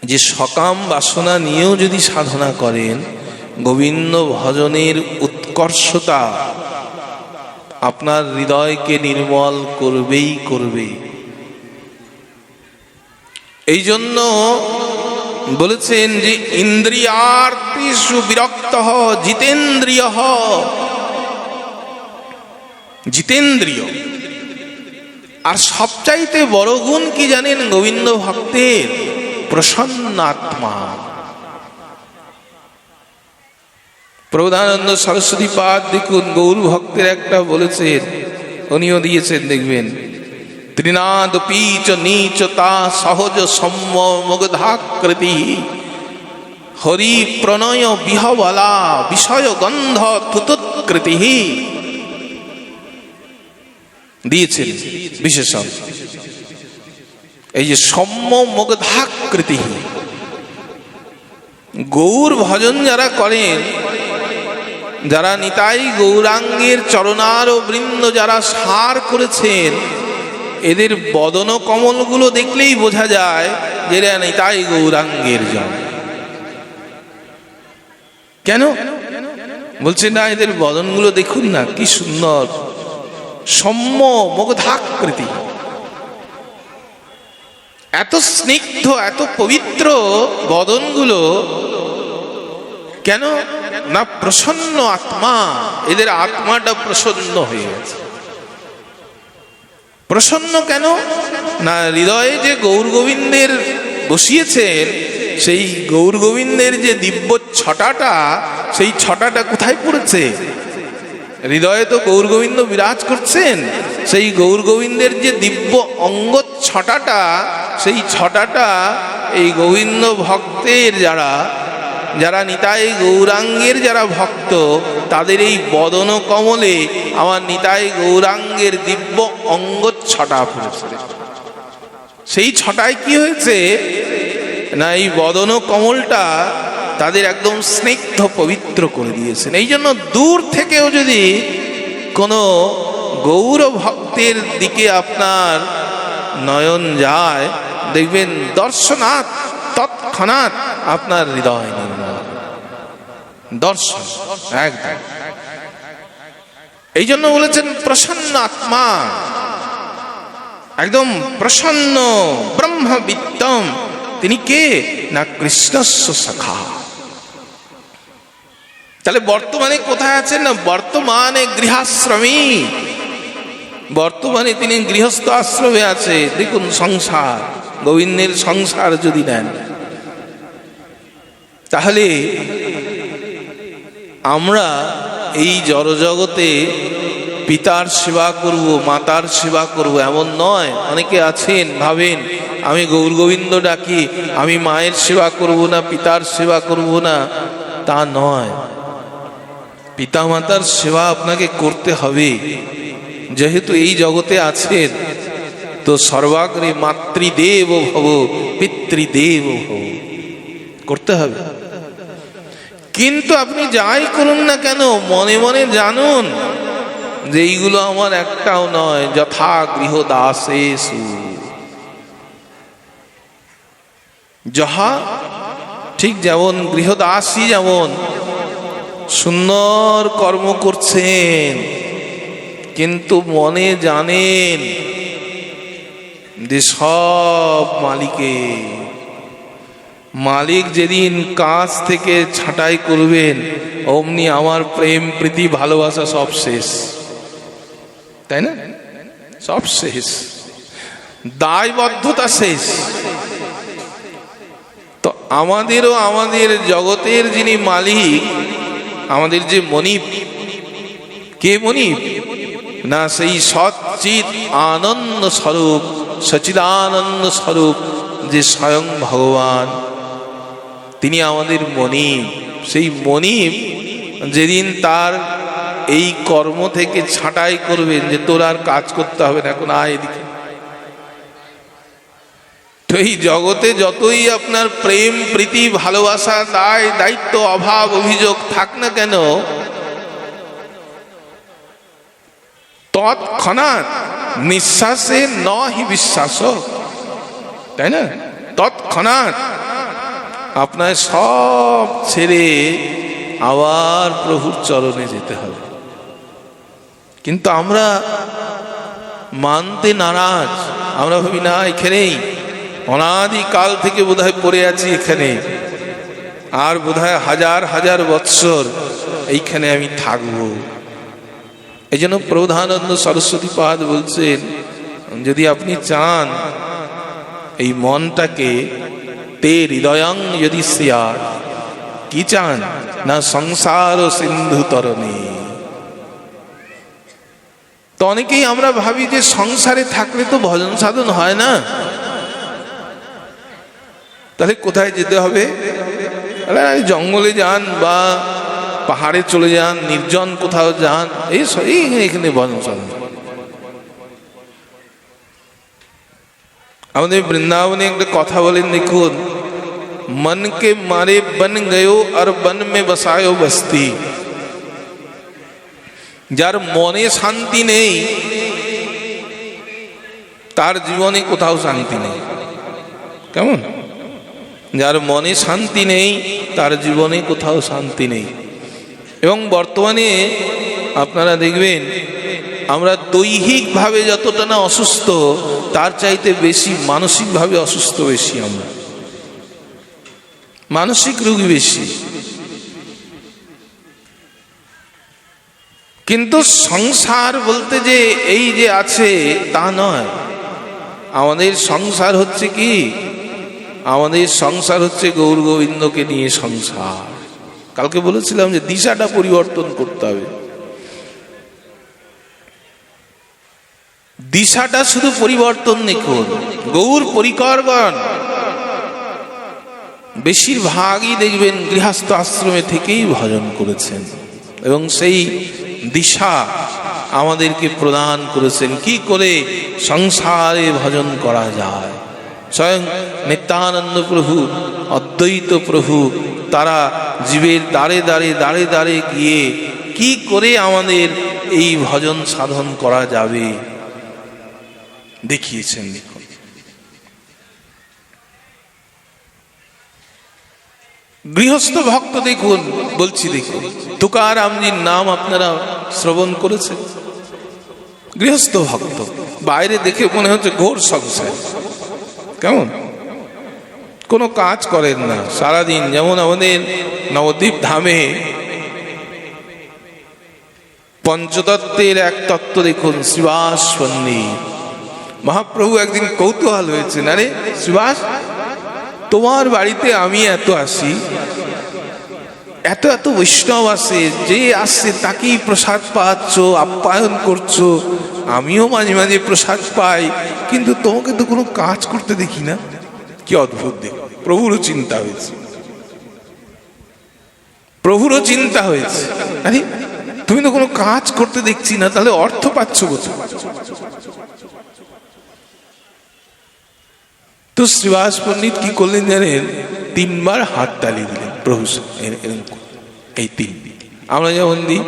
যে সকাম বাসনা নিয়েও যদি সাধনা করেন, গোবিন্দ ভজনের উৎকর্ষতা আপনার হৃদয়কে নির্মল করবেই করবে। এই জন্য বলেছেন যে ইন্দ্রিয়ার্থেষু বিরক্তঃ জিতেন্দ্রিয়ঃ। জিতেন্দ্রিয়। আর সবচাইতে বড় গুণ কি জানেন গোবিন্দ ভক্তের? প্রসন্নাত্মা। প্রবোধানন্দ সরস্বতী পাদ দেখুন গৌর ভক্তের একটা বলেছেন, উনিও দিয়েছেন, দেখবেন, ত্রিনাদ পীচ নীচতা সহজ সম্য মুগ্ধাকৃতি হরি প্রণয় বিহবলা বিষয় গন্ধ থুতুৎকৃতি দিয়েছেন বিশেষণ। এই যে সম্য মুগ্ধাকৃতি, গৌর ভজন যারা করেন, যারা নিতাই গৌরাঙ্গের চরণার ও বৃন্দ যারা সার করেছেন, এদের বদন কমলগুলো দেখলেই বোঝা যায় যে এরা নিতাই গৌরাঙ্গের জন। কেন বলছে না? এদের বদনগুলো দেখুন না, কি সুন্দর, সম্য মুগ্ধাকৃতি, এত স্নিগ্ধ, এত পবিত্র বদনগুলো। কেন না? প্রসন্ন আত্মা, এদের আত্মাটা প্রসন্ন হয়ে গেছে। প্রসন্ন কেন না? হৃদয়ে যে গৌর গোবিন্দের বসিয়েছেন, সেই গৌর গোবিন্দের যে দিব্য ছটাটা, সেই ছটাটা কোথায় পড়েছে? হৃদয়ে তো গৌর গোবিন্দ বিরাজ করছেন। সেই গৌর গোবিন্দের যে দিব্য অঙ্গ ছটাটা, সেই ছটাটা এই গোবিন্দ ভক্তের যারা যারা নিতাই গৌরাঙ্গের যারা ভক্ত, তাদের এই বদন কমলে আমার নিতাই গৌরাঙ্গের দিব্য অঙ্গ ছটা পড়েছে। সেই ছটায় কি হয়েছে না, এই বদন কমলটা তাদের একদম স্নিগ্ধ পবিত্র করে দিয়েছেন। এই জন্য দূর থেকেও যদি কোনো গৌর ভক্তের দিকে আপনার নয়ন যায়, দেখবেন দর্শনাৎ তৎক্ষণাৎ আপনার হৃদয় নির্মল, দর্শন একদম। এই জন্য বলেছেন প্রসন্ন আত্মা, একদম প্রসন্ন ব্রহ্মবিত্তম তিনি কে না কৃষ্ণস্য সখা। তাহলে বর্তমানে কোথায় আছেন না বর্তমানে গৃহাশ্রমী, বর্তমানে তিনি গৃহস্থ আশ্রমে আছে। দেখুন সংসার, গোবিন্দের সংসার যদি নেন, তাহলে আমরা এই জড়জগতে পিতার সেবা করব, মাতার সেবা করব এমন নয়। অনেকে আছেন ভাবেন আমি গৌর গোবিন্দ ডাকি, আমি মায়ের সেবা করব না, পিতার সেবা করব না, তা নয়। পিতা মাতার সেবা আপনাকে করতে হবে, যেহেতু এই জগতে আছেন। তো সর্বাগ্রে মাতৃদেব ভব পিতৃদেব ভব, করতে হবে। কিন্তু আপনি যাই করুন না কেন মনে মনে জানুন যে এইগুলো আমার একটাও নয়। যথা গৃহদাসেষু, যাহা ঠিক যেমন গৃহদাসী যেমন সুন্দর কর্ম করছেন, কিন্তু মনে জানেন যে সব মালিক যেদিন কাজ থেকে ছাঁটাই করবেন, অমনি আমার প্রেম প্রীতি ভালোবাসা সব শেষ, তাই না? সব শেষ, দায়বদ্ধতা শেষ। তো আমাদেরও আমাদের জগতের যিনি মালিক, আমাদের যে মনিব, কে মনিব না সেই সচ্চিৎ আনন্দ স্বরূপ, সচিদানন্দ স্বরূপ যে স্বয়ং ভগবান, তিনি আমাদের মনিব। সেই মনিব যেদিন তার এই কর্ম থেকে ছাঁটাই করবেন যে তোর আর কাজ করতে হবে না, এখন আয় এদিকে। তো এই জগতে যতই আপনার প্রেম প্রীতি ভালোবাসা দায় দায়িত্ব অভাব অভিযোগ থাক না কেন, তৎক্ষণাৎ নিঃশ্বাসে নহি বিশ্বাস, তাই না? তৎক্ষণাৎ আপনার সব ছেড়ে আবার প্রভুর চরণে যেতে হবে। কিন্তু আমরা মানতে নারাজ। আমরা ভাবি না এখানেই অনাদিকাল থেকে বোধহয় পড়ে আছি এখানে, আর বোধহয় হাজার হাজার বৎসর এইখানে আমি থাকবো। এই জন্য প্রধানন্দ সরস্বতী পাদ বলছেন, যদি আপনি চান এই মনটাকে তে হৃদয়ং যদি স্যাৎ, কি চান না সংসার সিন্ধু তরণে। তো অনেকেই আমরা ভাবি যে সংসারে থাকলে তো ভজন সাধন হয় না, তাহলে কোথায় যেতে হবে? জঙ্গলে যান বা পাহাড়ে চলে যান, নির্জন কোথাও যান, এই এখানে ভজন সাধন। আমাদের বৃন্দাবনে একটা কথা বলেন, দেখুন, মনকে মারে বন গয়ো আর বন মে বসায়ো বস্তি। যার মনে শান্তি নেই তার জীবনে কোথাও শান্তি নেই। কেমন? যার মনে শান্তি নেই তার জীবনে কোথাও শান্তি নেই। এবং বর্তমানে আপনারা দেখবেন আমরা দৈহিকভাবে যতটা না অসুস্থ, তার চাইতে বেশি মানসিকভাবে অসুস্থ বেশি। আমরা মানসিক রোগী বেশি। কিন্তু সংসার বলতে যে এই যে আছে তা নয়। আমাদের সংসার হচ্ছে কি? আমাদের সংসার হচ্ছে গৌর গোবিন্দকে নিয়ে সংসার। কালকে বলেছিলাম যে দিশাটা পরিবর্তন করতে হবে। দিশাটা শুধু পরিবর্তন দেখুন, গৌর পরিকরগণ বেশিরভাগই দেখবেন গৃহস্থ আশ্রমে থেকেই ভজন করেছেন, এবং সেই দিশা আমাদেরকে প্রদান করেছেন কি করে সংসারে ভজন করা যায়। স্বয়ং নিত্যানন্দ প্রভু, অদ্বৈত প্রভু, তারা জীবের দ্বারে দ্বারে দ্বারে দ্বারে গিয়ে কি করে আমাদের এই ভজন সাধন করা যাবে দেখিয়েছেন। দেখুন, গৃহস্থ ভক্ত দেখুন, বলছি দেখুন, তুকারামজির নাম আপনারা শ্রবণ করেছেন। গৃহস্থ ভক্ত, বাইরে দেখে মনে হচ্ছে ঘোর সংসার। কেমন? কোনো কাজ করেন না সারাদিন। যেমন আমাদের নবদ্বীপ ধামে পঞ্চতত্ত্বের এক তত্ত্ব দেখুন, শ্রীবাস পণ্ডিত মহাপ্রভু একদিন কৌতূহল হয়েছেন, আরে শ্রীবাস, তোমার বাড়িতে আমি এত আসি, এত এত বৈষ্ণব আসে, যে আসছে তাকেই প্রসাদ পাচ্ছ, আপ্যায়ন করছো, আমিও মাঝে মাঝে প্রসাদ পাই, কিন্তু তোমাকে তো কোনো কাজ করতে দেখি না। কি অদ্ভুত দেখ! প্রভুরও চিন্তা হয়েছে, প্রভুরও চিন্তা হয়েছে, আরে তুমি তো কোনো কাজ করতে দেখছি না, তাহলে অর্থ পাচ্ছ কোথায়? তো শ্রীবাস পণ্ডিত কি করলেন জানেন? 3 বার হাত তালি দিলেন প্রভু, এই 3। আমরা যেমন দিই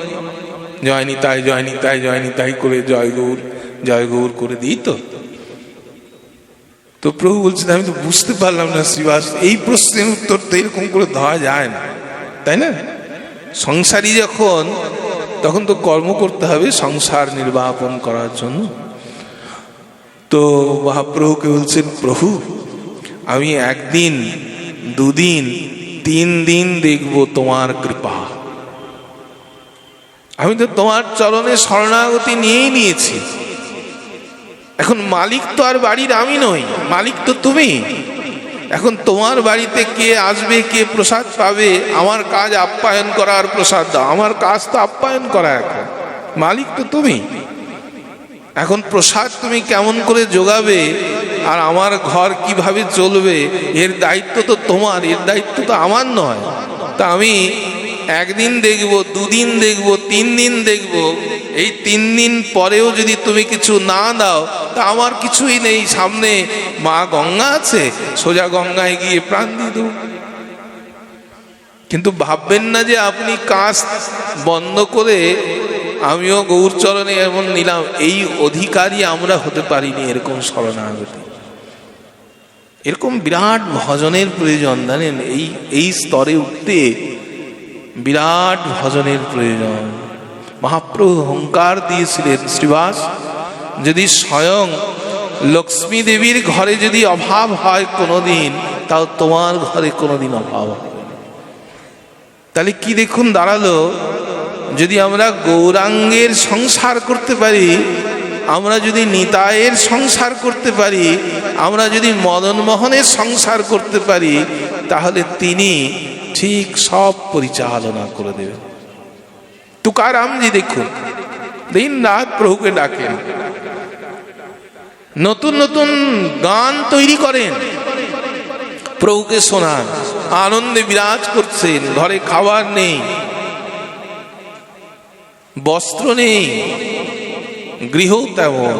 জয় নিতাই জয় নিতাই জয় নিতাই করে জয় গৌর করে দিই। তো প্রভু বলছেন, আমি তো বুঝতে পারলাম না শ্রীবাস, এই প্রশ্নের উত্তর তো এরকম করে দেওয়া যায় না, তাই না? সংসারী যখন, তখন তো কর্ম করতে হবে সংসার নির্বাপন করার জন্য। তো মহাপ্রভুকে বলছেন, প্রভু আমি 1 দিন 2 দিন 3 দিন দেখবো তোমার কৃপা। আমি তো তোমার চরণে শরণাগতি নিয়েই নিয়েছি। এখন মালিক তো আর বাড়ির আমি নই, মালিক তো তুমি। এখন তোমার বাড়িতে কে আসবে, কে প্রসাদ পাবে, আমার কাজ আপ্যায়ন করা আর প্রসাদ দাও। আমার কাজ তো আপ্যায়ন করা, এখন মালিক তো তুমি। এখন প্রসাদ তুমি কেমন করে যোগাবে আর আমার ঘর কিভাবে চলবে, এর দায়িত্ব তো তোমার, এর দায়িত্ব তো আমার নয়। তা আমি 1 দিন দেখবো, 2 দিন দেখবো, 3 দিন দেখবো। এই 3 দিন পরেও যদি তুমি কিছু না দাও, তা আমার কিছুই নেই। সামনে মা গঙ্গা আছে, সোজা গঙ্গায় গিয়ে প্রাণ দিয়ে দেব। কিন্তু ভাববেন না যে আপনি কাজ বন্ধ করে আমিও গৌরচরণে এমন নিলাম, এই অধিকারী আমরা হতে পারিনি। এরকম শরণাগতি, এরকম বিরাট ভজনের প্রয়োজন, জানেন? এই স্তরে উঠতে বিরাট ভজনের প্রয়োজন। মহাপ্রভু হুঙ্কার দিয়েছিলেন, শ্রীবাস, যদি স্বয়ং লক্ষ্মী দেবীর ঘরে যদি অভাব হয় কোনোদিন, তাও তোমার ঘরে কোনোদিন অভাব হবে। তাহলে কি দেখুন দাঁড়ালো, যদি আমরা গৌরাঙ্গের সংসার করতে পারি, আমরা যদি নিতাইয়ের সংসার করতে পারি, আমরা যদি মদন মোহনের সংসার করতে পারি, তাহলে তিনি ঠিক সব পরিচালনা করে দেবেন। তুকারামজি দেখুন, দিন রাত প্রভুকে ডাকেন, নতুন নতুন গান তৈরি করেন, প্রভুকে শোনান, আনন্দে বিরাজ করছেন। ঘরে খাবার নেই, বস্ত্র নেই, গৃহ তেমন,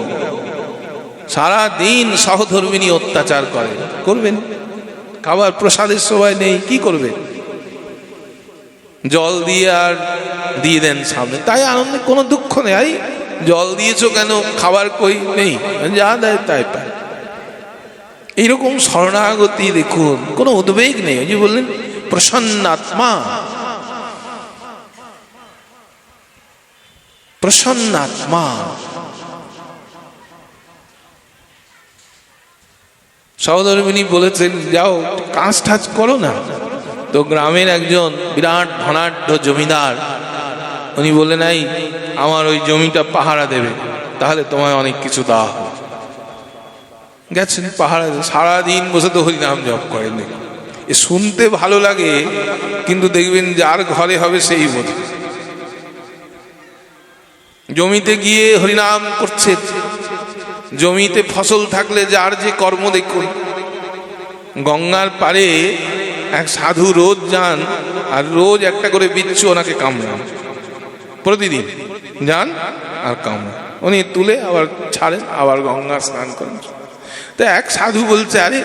সারাদিন সহধর্মিনী অত্যাচার করবেন। খাবার প্রসাদের সময় নেই, কি করবেন? জল দিয়ে আর দিয়ে দেন সামনে, তাই আনন্দে কোনো দুঃখ নেই। জল দিয়েছো কেন, খাবার কই নেই, যা দেয় তাই পায়। এইরকম শরণাগতি দেখুন, কোনো উদ্বেগ নেই। ওই যে বললেন প্রসন্নাত্মা, প্রসন্নাত্মা। সহধর্মিনী বলেছেন, যাও কাজ টাজ করো না। তো গ্রামের একজন বিরাট ধনাঢ্য জমিদার, উনি বললেন, এই আমার ওই জমিটা পাহারা দেবে, তাহলে তোমায় অনেক কিছু দেওয়া হবে। গেছেন পাহারা, সারাদিন বসে তো হরিনাম জপ করেন। এ শুনতে ভালো লাগে, কিন্তু দেখবেন যার ঘরে হবে সেই বোঝে। জমিতে গিয়ে হরিনাম করছে, জমিতে ফসল থাকলে যার যে কর্ম দেখুন। গঙ্গার পাড়ে এক সাধু রোজ যান, আর রোজ একটা করে বিচ্ছু ওনাকে কামড়ান, প্রতিদিন যান আর কামড়ান। উনি তুলে আবার ছাড়েন, আবার গঙ্গা স্নান করেন। তো এক সাধু বলছে, আরে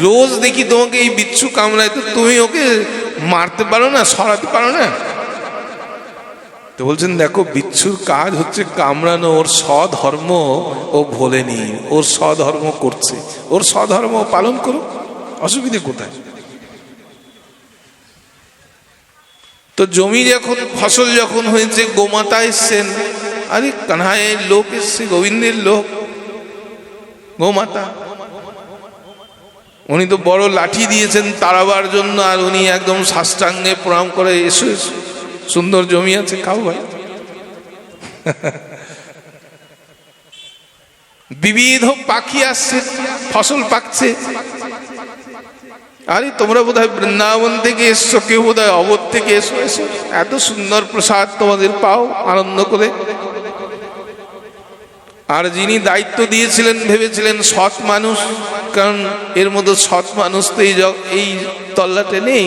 রোজ দেখি তোমাকে এই বিচ্ছু কামড়ায়, তো তুমি ওকে মারতে পারো না, সরাতে পারো না? তো বলছেন, দেখো বিচ্ছুর কাজ হচ্ছে কামড়ানো, ওর স্বধর্ম ও ভোলেনি, ওর স্বধর্ম করছে, ওর স্বধর্ম পালন করো, অসুবিধে কোথায়? তো জমি যখন, ফসল যখন হয়েছে, গোমাতা এসছেন, আরে কানহাইয়ের লোক এসছে, গোবিন্দের লোক, গোমাতা। উনি তো বড় লাঠি দিয়েছেন তাড়াবার জন্য, আর উনি একদম সাষ্টাঙ্গে প্রণাম করে, এসো এসো, সুন্দর জমি আছে, খাও ভাই। বিবিধ পাখি আসছে, ফসল পাকছে। আরে তোমরা বোধহয় বৃন্দাবন থেকে এসছো, কেউ বোধহয় অবধ থেকে এসো, এসো, এত সুন্দর প্রসাদ তোমাদের পাও আনন্দ করে। আর যিনি দায়িত্ব দিয়েছিলেন ভেবেছিলেন সৎ মানুষ, কারণ এর মতো সৎ মানুষ তো এই তল্লাটে নেই,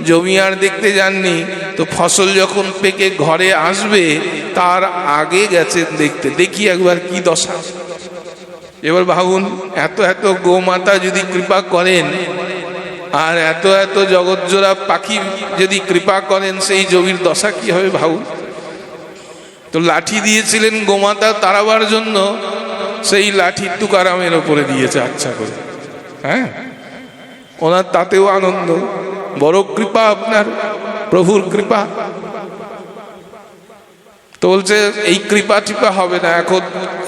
জমি আর দেখতে যাননি, তো ফসল যখন পেকে ঘরে আসবে তার আগে গেছেন দেখতে, দেখি একবার কি দশা। এবার ভাবুন, এত এত গোমাতা যদি কৃপা করেন, আর এত এত জগৎজোড়া পাখি যদি কৃপা করেন, সেই জমির দশা কি হবে ভাবুন। তো লাঠি দিয়েছিলেন গোমাতা তাড়াবার জন্য, সেই লাঠি তুকারামের ওপরে দিয়েছে আচ্ছা করে। হ্যাঁ, ওনার তাতেও আনন্দ, বড় কৃপা আপনার, প্রভুর কৃপা। তো বলছে এই কৃপা টিপা হবে না, এখন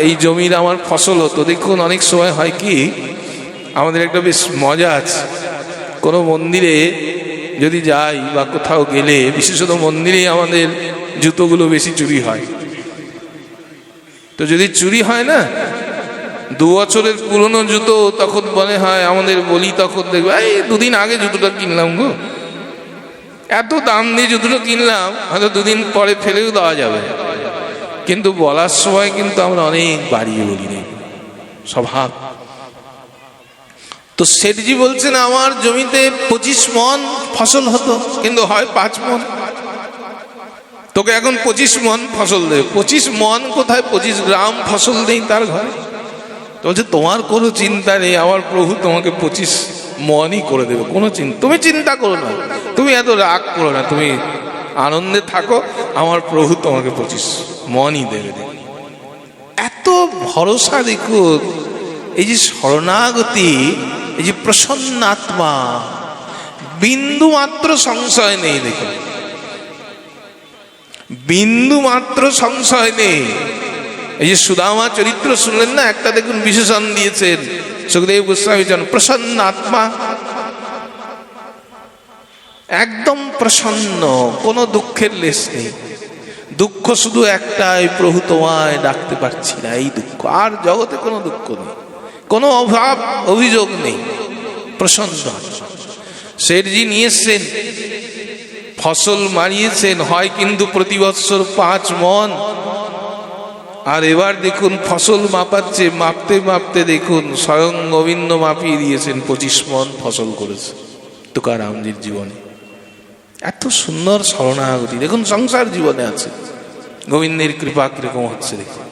এই জমির আমার ফসল হতো। দেখুন অনেক সময় হয় কি, আমাদের একটা বেশ মজা আছে, কোনো মন্দিরে যদি যাই বা কোথাও গেলে, বিশেষত মন্দিরেই আমাদের জুতোগুলো বেশি চুরি হয়। তো যদি চুরি হয় না, 2 বছরের পুরনো জুতো, তখন মনে হয় আমাদের বলি, তখন দেখবে এই 2 দিন আগে জুতোটা কিনলাম গো, এত দাম দিয়ে জুতোটা কিনলাম, হয়তো 2 দিন পরে ফেলেও দেওয়া যাবে। কিন্তু বলার সময় কিন্তু আমরা অনেক বাড়িয়ে বলি, নেই স্বভাব। তো শেঠজি বলছেন আমার জমিতে 25 মণ ফসল হতো, কিন্তু হয় 5 মণ। তোকে এখন 25 মণ ফসল দেবে। 25 মণ কোথায়, 25 গ্রাম ফসল নেই তার ঘরে। তো বলছে তোমার কোনো চিন্তা নেই, আমার প্রভু তোমাকে 25 মণই করে দেবে, কোনো চিন্তা, তুমি চিন্তা করো না, তুমি এত রাগ করো না, তুমি আনন্দে থাকো, আমার প্রভু তোমাকে 25 মণই দেবে। এত ভরসা দেখুন, এই যে শরণাগতি, এই যে প্রসন্ন আত্মা, বিন্দু মাত্র সংশয় নেই। দেখুন বিন্দু মাত্র সংশয় নেই। এই যে সুদামা চরিত্র শুনলেন না, একটা দেখুন বিশেষণ দিয়েছেন সুখদেব গোস্বামী, প্রসন্ন আত্মা, একদম প্রসন্ন, কোনো দুঃখের লেশ নেই। দুঃখ শুধু একটাই, প্রভু তোমায় ডাকতে পারছি না, এই দুঃখ। আর জগতে কোনো দুঃখ নেই, কোনো অভাব অভিযোগ নেই, প্রসন্ন। শেঠজি নিয়ে এসছেন, ফসল মারিয়েছেন, হয় কিন্তু প্রতি বৎসর 5 মণ। আর এবার দেখুন ফসল মাপাচ্ছে, মাপতে মাপতে দেখুন স্বয়ং গোবিন্দ মাপিয়ে দিয়েছেন, 25 মণ ফসল করেছে তুকারামজির জীবনে। এত সুন্দর শরণাগতি দেখুন সংসার জীবনে আছে, গোবিন্দের কৃপা কিরকম হচ্ছে দেখুন।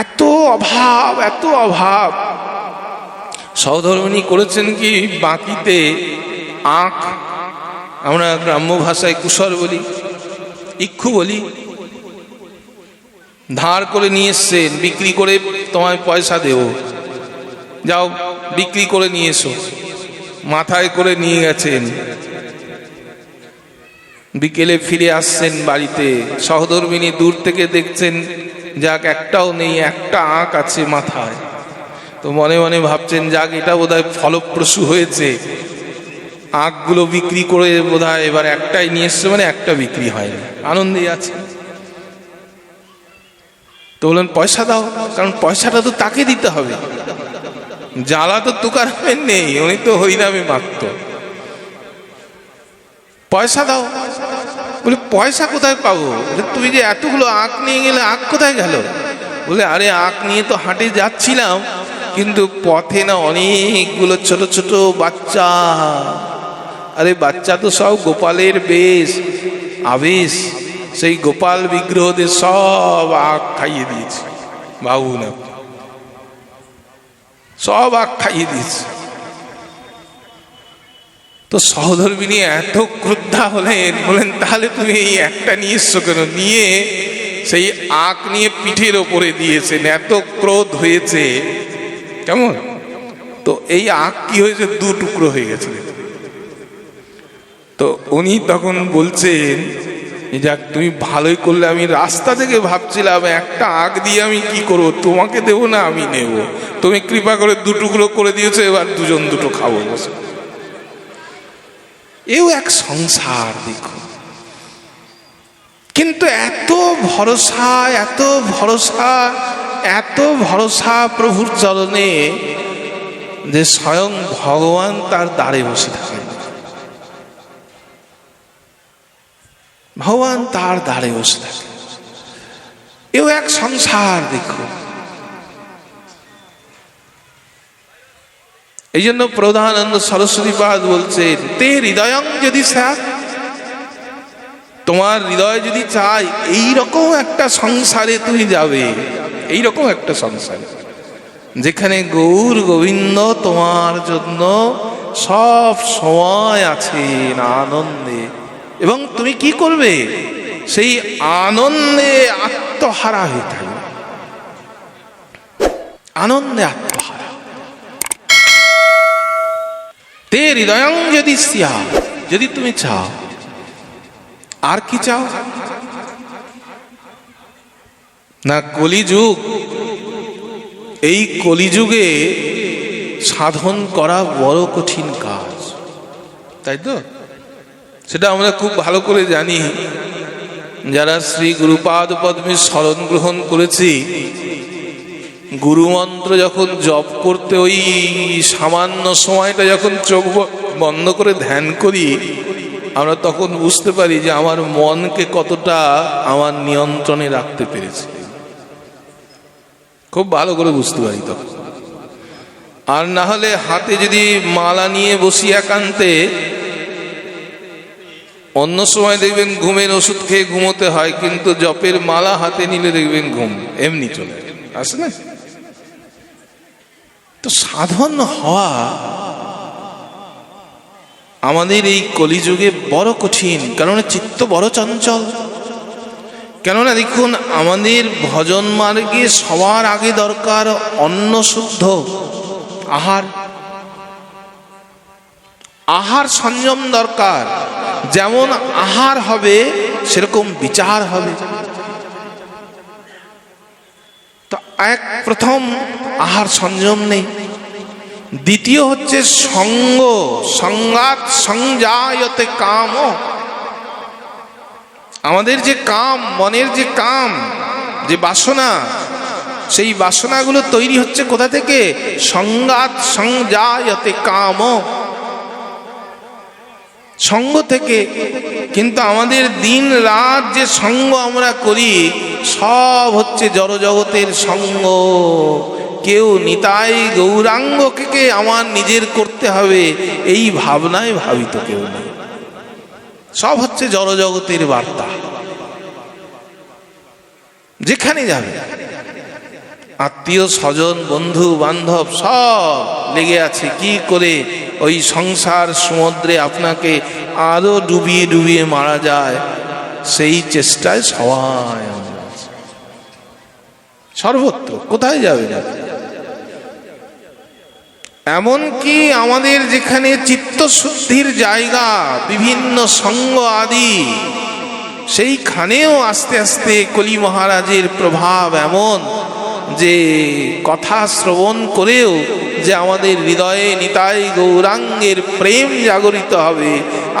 এত অভাব, এত অভাব। সহধর্মিণী করেছেন কি, বাকিতে আখ, আমরা গ্রাম্য ভাষায় কুশর বলি, ইক্ষু বলি, ধার করে নিয়ে এসছেন, বিক্রি করে তোমায় পয়সা দেব, যাও বিক্রি করে নিয়ে এসো। মাথায় করে নিয়ে গেছেন, বিকেলে ফিরে আসছেন বাড়িতে, সহধর্মিণী দূর থেকে দেখছেন যাক একটাও নেই, একটা আখ আছে মাথায়। তো মনে মনে ভাবছেন যাক এটা বোধহয় ফলপ্রসূ হয়েছে, আখগুলো বিক্রি করে বোধহয় এবার একটাই নিয়ে এসছে, মানে একটা বিক্রি হয়নি, আনন্দে আছে। তো বললেন পয়সা দাও, কারণ পয়সাটা তো তাকে দিতে হবে, জ্বালা তো তুকারামের নেই, উনি তো হরিনামে মাত্র। পয়সা দাও। বলে পয়সা কোথায় পাবো? তুমি যে এতগুলো আখ নিয়ে গেলে, আখ কোথায় গেল? বলে আরে আখ নিয়ে তো হাটে যাচ্ছিলাম, কিন্তু পথে না অনেকগুলো ছোট ছোট বাচ্চা, আরে বাচ্চা তো সব গোপালের বেশ আবেশ, সেই গোপাল বিগ্রহদের সব আখ খাইয়ে দিয়েছে। ভাবুন আপনি, সব আখ খাইয়ে দিয়েছে। তো সহধর্মিণী এত ক্রুদ্ধা হলেন, বলেন তাহলে তুমি এই একটা নিয়ে এসছো কেন? নিয়ে সেই আখ নিয়ে পিঠের ওপরে দিয়েছেন, এত ক্রোধ হয়েছে। কেমন? তো এই আখ কি হয়েছে, 2 টুকরো হয়ে গেছে। তো উনি তখন বলছেন যাক তুমি ভালোই করলে। আমি রাস্তা থেকে ভাবছিলাম একটা আগ দিয়ে আমি কি করব, তোমাকে দেবো না আমি নেব, তুমি কৃপা করে দুটুকরো করে দিয়েছো, এবার দুজন দুটো খাবো বসে। এও এক সংসার দেখো। কিন্তু এত ভরসা, এত ভরসা, এত ভরসা প্রভুর চরণে যে স্বয়ং ভগবান তার দ্বারে বসে থাকেন। ভগবান তার দ্বারে বসে থাকে। এও এক সংসার দেখো। এই জন্য প্রধানন্দ সরস্বতীপাদ বলছেন, তে হৃদয়ং যদি স্যাৎ, তোমার হৃদয় যদি চাই এইরকম একটা সংসারে তুমি যাবে, এইরকম একটা সংসারে যেখানে গৌর গোবিন্দ তোমার জন্য সব সময় আছেন আনন্দে, এবং তুমি কি করবে, সেই আনন্দে আত্মহারা হয়ে থাকবে, আনন্দে আত্মহারা। তে হৃদয়ং যদি স্যাৎ, যদি তুমি চাও। আর কি চাও না? কলিযুগ, এই কলিযুগে সাধন করা বড় কঠিন কাজ, তাই তো? সেটা আমরা খুব ভালো করে জানি যারা শ্রী গুরুপাদ পদ্মে শরণ গ্রহণ করেছি। গুরুমন্ত্র যখন জপ করতে ওই সামান্য সময়টা যখন চোখ বন্ধ করে ধ্যান করি, আমরা তখন বুঝতে পারি যে আমার মনকে কতটা আমার নিয়ন্ত্রণে রাখতে পেরেছি, খুব ভালো করে বুঝতে পারি তখন। আর না হলে হাতে যদি মালা নিয়ে বসি একান্তে, অন্য সময় দেখবেন ঘুমের ওষুধ খেয়ে ঘুমোতে হয়, কিন্তু জপের মালা হাতে নিলে দেখবেন ঘুম এমনি চলে আসে না। তো সাধন হওয়া আমাদের এই কলিযুগে বড় কঠিন, কেননা চিত্ত বড় চঞ্চল। কেননা দেখুন, আমাদের ভজন মার্গে সবার আগে দরকার অন্ন শুদ্ধ আহার, আহার সংযম দরকার। যেমন আহার হবে সেরকম বিচার হবে। তো এক প্রথম আহার সংযম নেই। দ্বিতীয় হচ্ছে সঙ্গ, সঙ্গাত সংজায়তে কাম। আমাদের যে কাম, মনের যে কাম, যে বাসনা, সেই বাসনাগুলো তৈরি হচ্ছে কোথা থেকে? সঙ্গাত সংজায়তে কাম, সঙ্গ থেকে। কিন্তু আমাদের দিন রাত যে সঙ্গ আমরা করি সব হচ্ছে জড়জগতের সঙ্গ। কেউ নিতাই গৌরাঙ্গকে আমার নিজের করতে হবে এই ভাবনায় ভাবিত কেউ নেই, সব হচ্ছে জড়জগতের বার্তা। যেখানে যাবে আত্মীয় স্বজন বন্ধু বান্ধব সব লেগে আছে কি করে ওই সংসার সমুদ্রে আপনাকে আরো ডুবিয়ে ডুবিয়ে মারা যায়, সেই চেষ্টায় সবাই সর্বত্র। কোথায় যাবে না? এমনকি আমাদের যেখানে চিত্তশুদ্ধির জায়গা বিভিন্ন সঙ্গ আদি, সেইখানেও আস্তে আস্তে কলি মহারাজের প্রভাব এমন যে কথা শ্রবণ করেও যে আমাদের হৃদয়ে নিতাই গৌরাঙ্গের প্রেম জাগরিত হবে,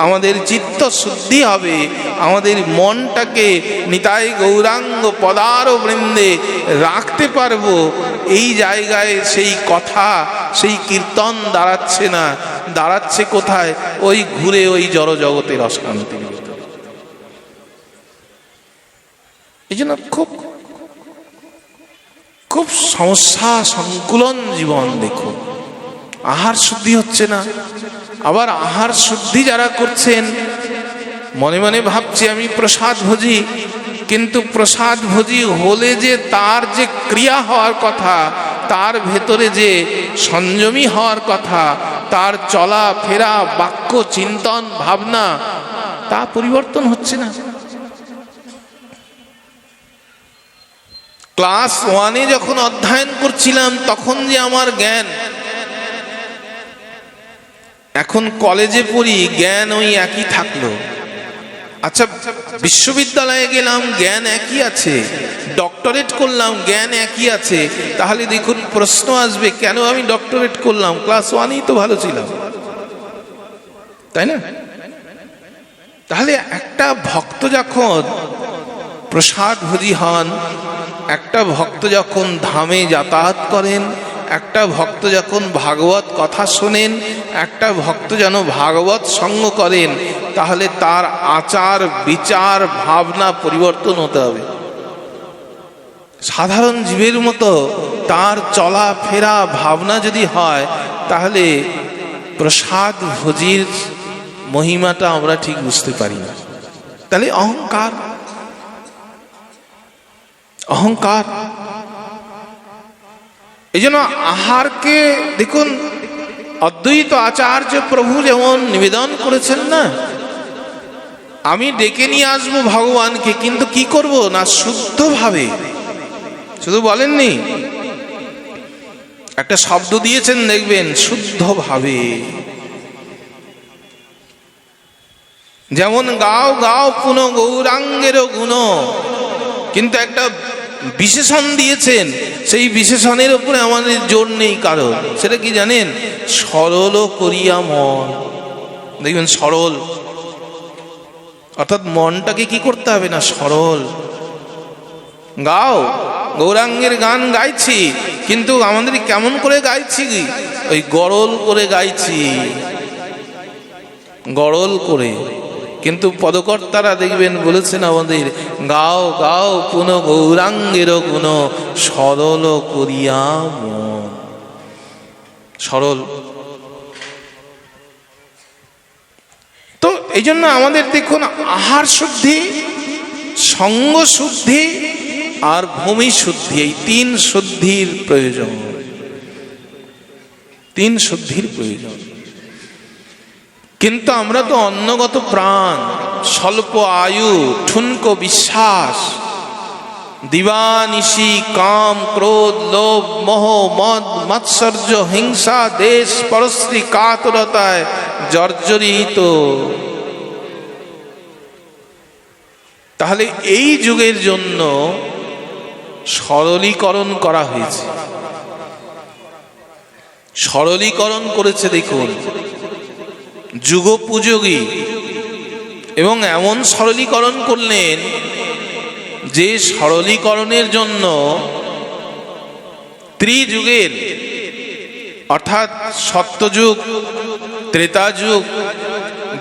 আমাদের চিত্ত শুদ্ধি হবে, আমাদের মনটাকে নিতাই গৌরাঙ্গ পদার বৃন্দে রাখতে পারবো। এই জায়গায় সেই কথা, সেই কীর্তন দাঁড়াচ্ছে না, দাঁড়াচ্ছে কোথায়? ওই ঘুরে ওই জড় জগতের অশান্তির ভিতরে। এই জন্য খুব খুব সমস্যা সংকুলন জীবন। দেখুন, আহার শুদ্ধি হচ্ছে না। আবার আহার শুদ্ধি যারা করছেন মনে মনে ভাবছি আমি প্রসাদ ভোজি, কিন্তু প্রসাদ ভোজি হলে যে তার যে ক্রিয়া হওয়ার কথা, তার ভেতরে যে সংযমী হওয়ার কথা, তার চলা ফেরা বাক্য চিন্তন ভাবনা, তা পরিবর্তন হচ্ছে না। ক্লাস 1-এ যখন অধ্যয়ন করছিলাম তখন যে আমার জ্ঞান, এখন কলেজে পড়ি জ্ঞান ওই একই থাকলো। আচ্ছা, বিশ্ববিদ্যালয়ে গেলাম, জ্ঞান একই আছে, ডক্টরেট করলাম, জ্ঞান একই আছে, তাহলে দেখুন প্রশ্ন আসবে, কেন আমি ডক্টরেট করলাম? ক্লাস 1-এই তো ভালো ছিলাম, তাই না? তাহলে একটা ভক্ত যখন প্রসাদ ভোজী হন, একটা ভক্ত যখন ধামে যাতায়াত করেন, একটা ভক্ত যখন ভাগবত কথা শোনেন, একটা ভক্ত যেন ভাগবত সঙ্গ করেন, তাহলে তার আচার বিচার ভাবনা পরিবর্তন হতে হবে। সাধারণ জীবের মতো তার চলাফেরা ভাবনা যদি হয়, তাহলে প্রসাদ ভোজীর মহিমাটা আমরা ঠিক বুঝতে পারি না। তাহলে অহংকার, অহংকার। এই জন্য আহারকে দেখুন, অদ্বৈত আচার্য প্রভু যেমন নিবেদন করেছেন না, আমি ডেকে নিয়ে আসবো ভগবানকে, কিন্তু কি করব না, শুদ্ধভাবে। শুধু বলেননি, একটা শব্দ দিয়েছেন দেখবেন, শুদ্ধভাবে। যেমন গাও গাও পুন গৌরাঙ্গের গুণ, কিন্তু একটা বিশেষণ দিয়েছেন, সেই বিশেষণের উপরে আমাদের জোর নেই কারণ। সেটা কি জানেন? সরল করিয়া মন। দেখবেন সরল, অর্থাৎ মনটাকে কি করতে হবে না, সরল। গাও, গৌরাঙ্গের গান গাইছি, কিন্তু আমাদের কেমন করে গাইছি? ওই গরল করে গাইছি, গরল করে। কিন্তু পদকর্তারা দেখবেন বলেছেন আমাদের, গাও গাও পুন গৌরাঙ্গের গুণ, সরল করিয়া মন। সরল। তো এই জন্য আমাদের দেখুন, আহার শুদ্ধি, সঙ্গ শুদ্ধি আর ভূমি শুদ্ধি, এই 3 শুদ্ধির প্রয়োজন। 3 শুদ্ধির প্রয়োজন। কিন্তু আমরা তো অন্নগত প্রাণ, স্বল্প আয়ু, ঠুনকো বিশ্বাস, দিবানিশি কাম ক্রোধ লোভ মোহ মদ মাৎসর্য হিংসা দেশ পরশ্রী কাতরতায় জর্জরিত। তাহলে এই যুগের জন্য সরলীকরণ করা হয়েছে। সরলীকরণ করেছে দেখুন যুগোপযোগী, এবং এমন সরলীকরণ করলেন যে সরলীকরণের জন্য ত্রিযুগের, অর্থাৎ সত্যযুগ, ত্রেতাযুগ,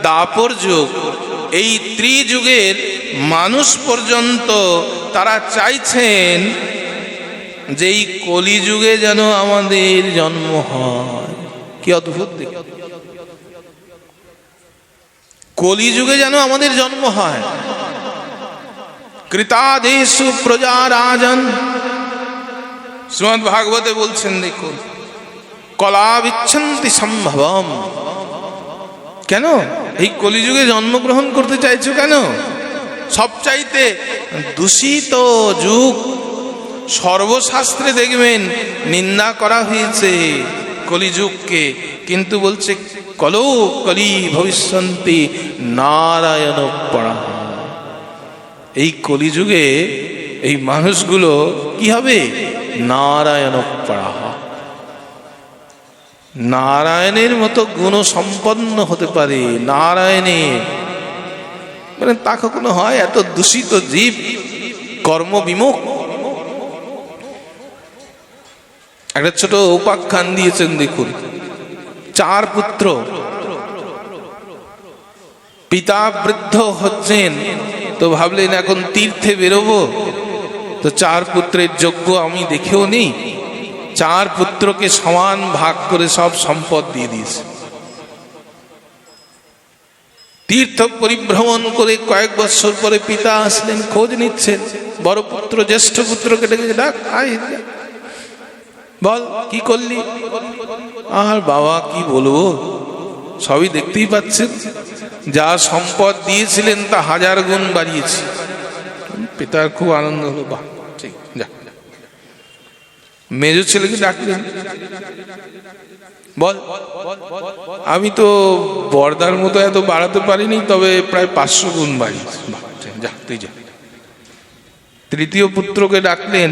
দ্বাপর যুগ, এই ত্রিযুগের মানুষ পর্যন্ত তারা চাইছেন যে এই কলিযুগে যেন আমাদের জন্ম হয়। কি অদ্ভুত! কলিযুগে যেন আমাদের জন্ম হয়। কৃতাদেশু প্রজা রাজন, শ্রীমদ্ ভাগবতে বলছেন দেখুন, কলা বিচ্ছন্তি সম্ভবম। কেন এই কলিযুগে জন্মগ্রহণ করতে চাইছো কেন? সবচাইতে দূষিত যুগ, সর্বশাস্ত্রে দেখবেন নিন্দা করা হয়েছে কলিযুগকে, কিন্তু বলছে কলৌ কলি ভবিষ্যন্তি নারায়ণ পড়া। এই কলিযুগে এই মানুষগুলো কি হবে? নারায়ণ পড়া, নারায়ণের মতো গুণ সম্পন্ন হতে পারে। নারায়ণের মানে তা কখনো হয়? এত দূষিত জীব, কর্মবিমুখ। একটা ছোট উপাখ্যান দিয়েছেন দেখুন, 4 পুত্র, পিতা বৃদ্ধ হচ্ছেন, তো ভাবলেন এখন তীর্থে বেরোবো, তো 4 পুত্রের যজ্ঞ আমি দেখেও নেই, 4 পুত্রকে সমান ভাগ করে সব সম্পদ দিয়ে দিয়েছে। তীর্থ পরিভ্রমণ করে কয়েক বছর পরে পিতা আসলেন, খোঁজ নিচ্ছেন, বড় পুত্র জ্যেষ্ঠ পুত্রকে ডেকে, ডাক, আয় বল কি করলি? আর বাবা কি বলবো, সবই দেখতেই পাচ্ছেন, যা সম্পদ দিয়েছিলেন তা 1000 গুণ বাড়িয়েছি। পিতার খুব আনন্দ হলো, বাহ ঠিক, যা। মেজো ছেলেকে ডাকলেন, বল। আমি তো বর্দার মতো এত বাড়াতে পারিনি, তবে প্রায় 500 গুণ বাড়ি। যা তুই যা। তৃতীয় পুত্রকে ডাকলেন,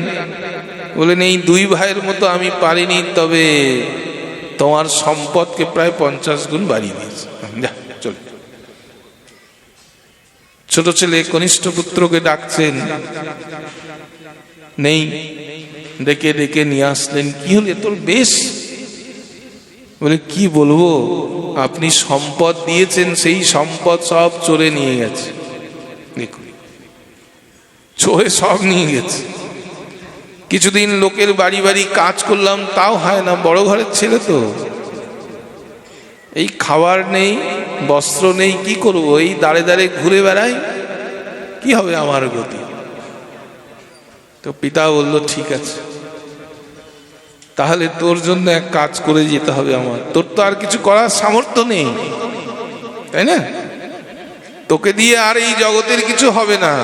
বলেন এই 2 ভাইয়ের মতো আমি পারিনি, তবে তোমার সম্পদকে প্রায় 50 গুণ বাড়িয়ে দিয়েছি, যা চল। ছোট ছেলে কনিষ্ঠ পুত্রকে ডাকছেন, নেই, ডেকে ডেকে নিয়ে আসলেন। কি হল তোর বেশ? বলে কি বলবো, আপনি সম্পদ দিয়েছেন, সেই সম্পদ সব চোরে নিয়ে গেছে। দেখুন, চোরে সব নিয়ে গেছে। কিছুদিন লোকের বাড়ি বাড়ি কাজ করলাম, তাও হয় না, বড় ঘরের ছেলে তো, এই খাবার নেই, বস্ত্র নেই, কি করবো, এই দাঁড়ে দাঁড়ে ঘুরে বেড়াই, কি হবে আমার গতি? তো পিতা বলল, ঠিক আছে, তাহলে তোর জন্য এক কাজ করে যেতে হবে আমার। তোর তো আর কিছু করার সামর্থ্য নেই, তাই না? তোকে দিয়ে আর এই জগতের কিছু হবে না।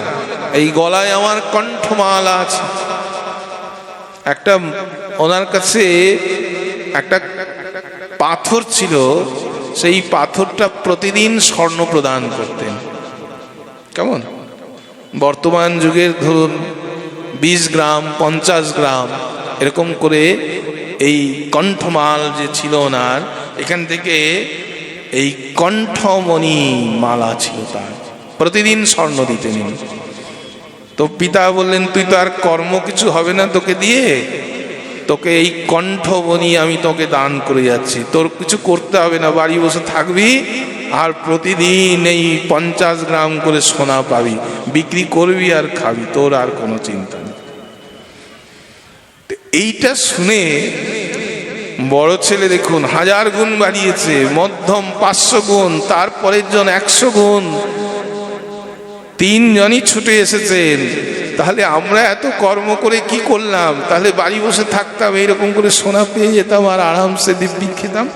এই গলায় আমার কণ্ঠমালা আছে। একটা ওনার কাছে একটা পাথর ছিল, সেই পাথরটা প্রতিদিন স্বর্ণ প্রদান করতেন। কেমন? বর্তমান যুগের ধরুন 20 গ্রাম 50 গ্রাম এরকম করে এই কণ্ঠমাল যে ছিল ওনার, এখান থেকে এই কণ্ঠমণি মালা ছিল তার, প্রতিদিন স্বর্ণ দিতেন। তো পিতা বললেন, তুই তো আর কর্ম কিছু হবে না তোকে দিয়ে, তোকে এই কণ্ঠমণি আমি তোকে দান করে যাচ্ছি, তোর কিছু করতে হবে না, বাড়ি বসে থাকবি আর প্রতিদিন এই 50 গ্রাম করে সোনা পাবি, বিক্রি করবি আর খাবি, তোর আর কোনো চিন্তা নেই। এইটা শুনে বড় ছেলে দেখুন 1000 গুণ বাড়িয়েছে, মধ্যম 500 গুণ, তারপরের জন 100 গুণ, 3 জনই ছুটে এসেছেন। তাহলে আমরা এত কর্ম করে কি করলাম? তাহলে বাড়ি বসে থাকতাম, এইরকম করে সোনা পেয়ে যেতাম আর আরামসে দিব্যি খেতাম।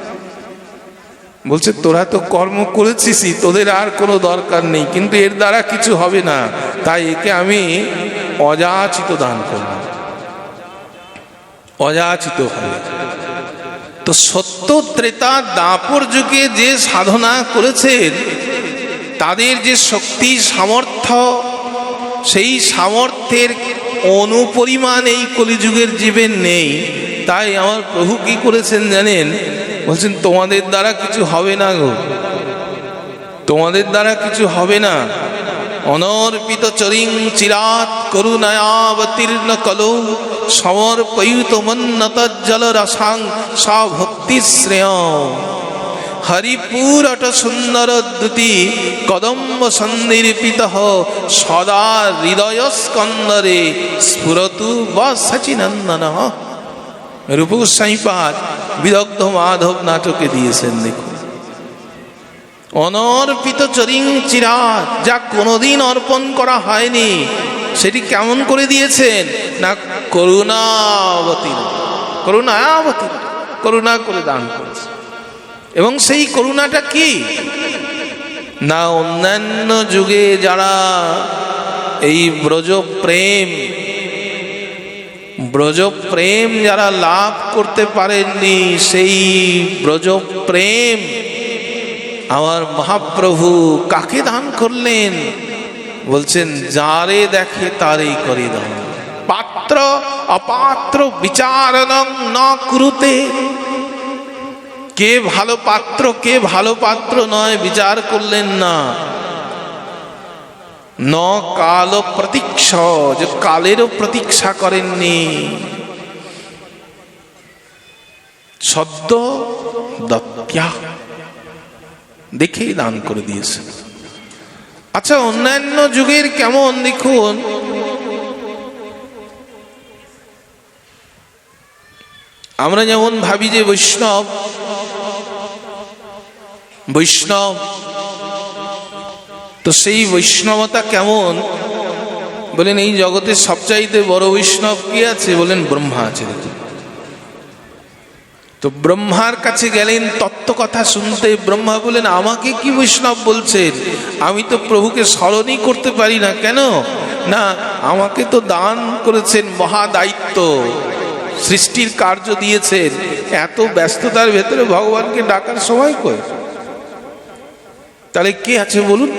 বলছে, তোরা তো কর্ম করেছিসই, তোদের আর কোনো দরকার নেই, কিন্তু এর দ্বারা কিছু হবে না, তাই একে আমি অযাচিত দান করলাম, অযাচিত হবে। তো সত্য ত্রেতা দাপর যুগে যে সাধনা করেছেন, তাদের যে শক্তি সামর্থ্য, সেই সামর্থ্যের অনুপরিমাণ এই কলিযুগের জীবের নেই। তাই আমার প্রভু কি করেছেন জানেন? বলছেন, তোমাদের দ্বারা কিছু হবে না গো, তোমাদের দ্বারা কিছু হবে না। অনর্পিত চরিং চিরাত করুণায়াবতীর্ণ কলৌ সমর্পয়ুত মন্নত জল রসাং সা ভক্তি শ্রেয় হরিপুরট সুন্দর দ্যুতি কদম্ব সন্নির্পিত সদা হৃদয় স্কন্দরে স্ফুরতু বসচিনন্দন। রূপ গোস্বামীপাদ বিদগ্ধ মাধব নাটকে দিয়েছেন। দেখুন, অনর্পিত চরিং চিরাত, যা কোনোদিন অর্পণ করা হয়নি, সেটি কেমন করে দিয়েছেন না করুণাবতী, করুণাবতী, করুণা করে দান করেছে। এবং সেই করুণাটা কি না, অন্যান্য যুগে যারা এই ব্রজ প্রেম যারা লাভ করতে পারেননি, সেই ব্রজ প্রেম আমার মহাপ্রভু কাকে দান করলেন? বলছেন, যারে দেখে তারেই করে দান, পাত্র অপাত্র বিচারণং ন কুরুতে। কে ভালো পাত্র, কে ভালো পাত্র নয় বিচার করলেন না। ন কাল প্রতীক্ষা, যে কালেরও প্রতীক্ষা করেননি, সদ্য দত্ত্যা, দেখেই দান করে দিয়েছে। আচ্ছা, অন্যান্য যুগের কেমন দেখুন, আমরা যেমন ভাবি যে বৈষ্ণব, তো সেই বৈষ্ণবতা কেমন? বলেন, এই জগতের সবচাইতে বড় বৈষ্ণব কি আছে? বলেন, ব্রহ্মা আছে। তো ব্রহ্মার কাছে গেলেন তত্ত্ব কথা শুনতে। ব্রহ্মা বলেন, আমাকে কি বৈষ্ণব বলছেন? আমি তো প্রভুকে স্মরণই করতে পারি না। কেন না, আমাকে তো দান করেছেন মহা দায়িত্ব, সৃষ্টির কার্য দিয়েছেন, এত ব্যস্ততার ভেতরে ভগবানকে ডাকার সময় কই? তাহলে কে আছে বলুন?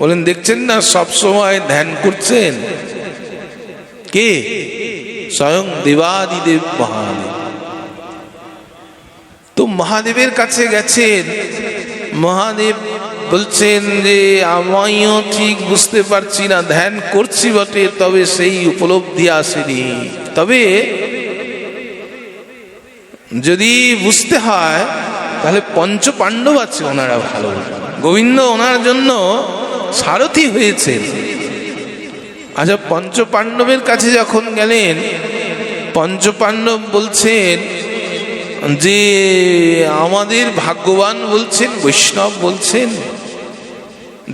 বলেন দেখছেন না সব সময় ধ্যান করছেন কে? স্বয়ং দেবাদিদেব মহাদেব। তো মহাদেবের কাছে গেছেন, মহাদেব বলছেন যে আমিও ঠিক বুঝতে পারছি না, ধ্যান করছি বটে, তবে সেই উপলব্ধি আসেনি। তবে যদি বুঝতে হয় তাহলে পঞ্চ পাণ্ডব আছে, ওনারা ভালো, গোবিন্দ ওনার জন্য সারথি হয়েছেন। আচ্ছা, পঞ্চ পাণ্ডবের কাছে যখন গেলেন, পঞ্চ পাণ্ডব বলছেন যে আমাদের ভাগ্যবান বলছেন, বৈষ্ণব বলছেন,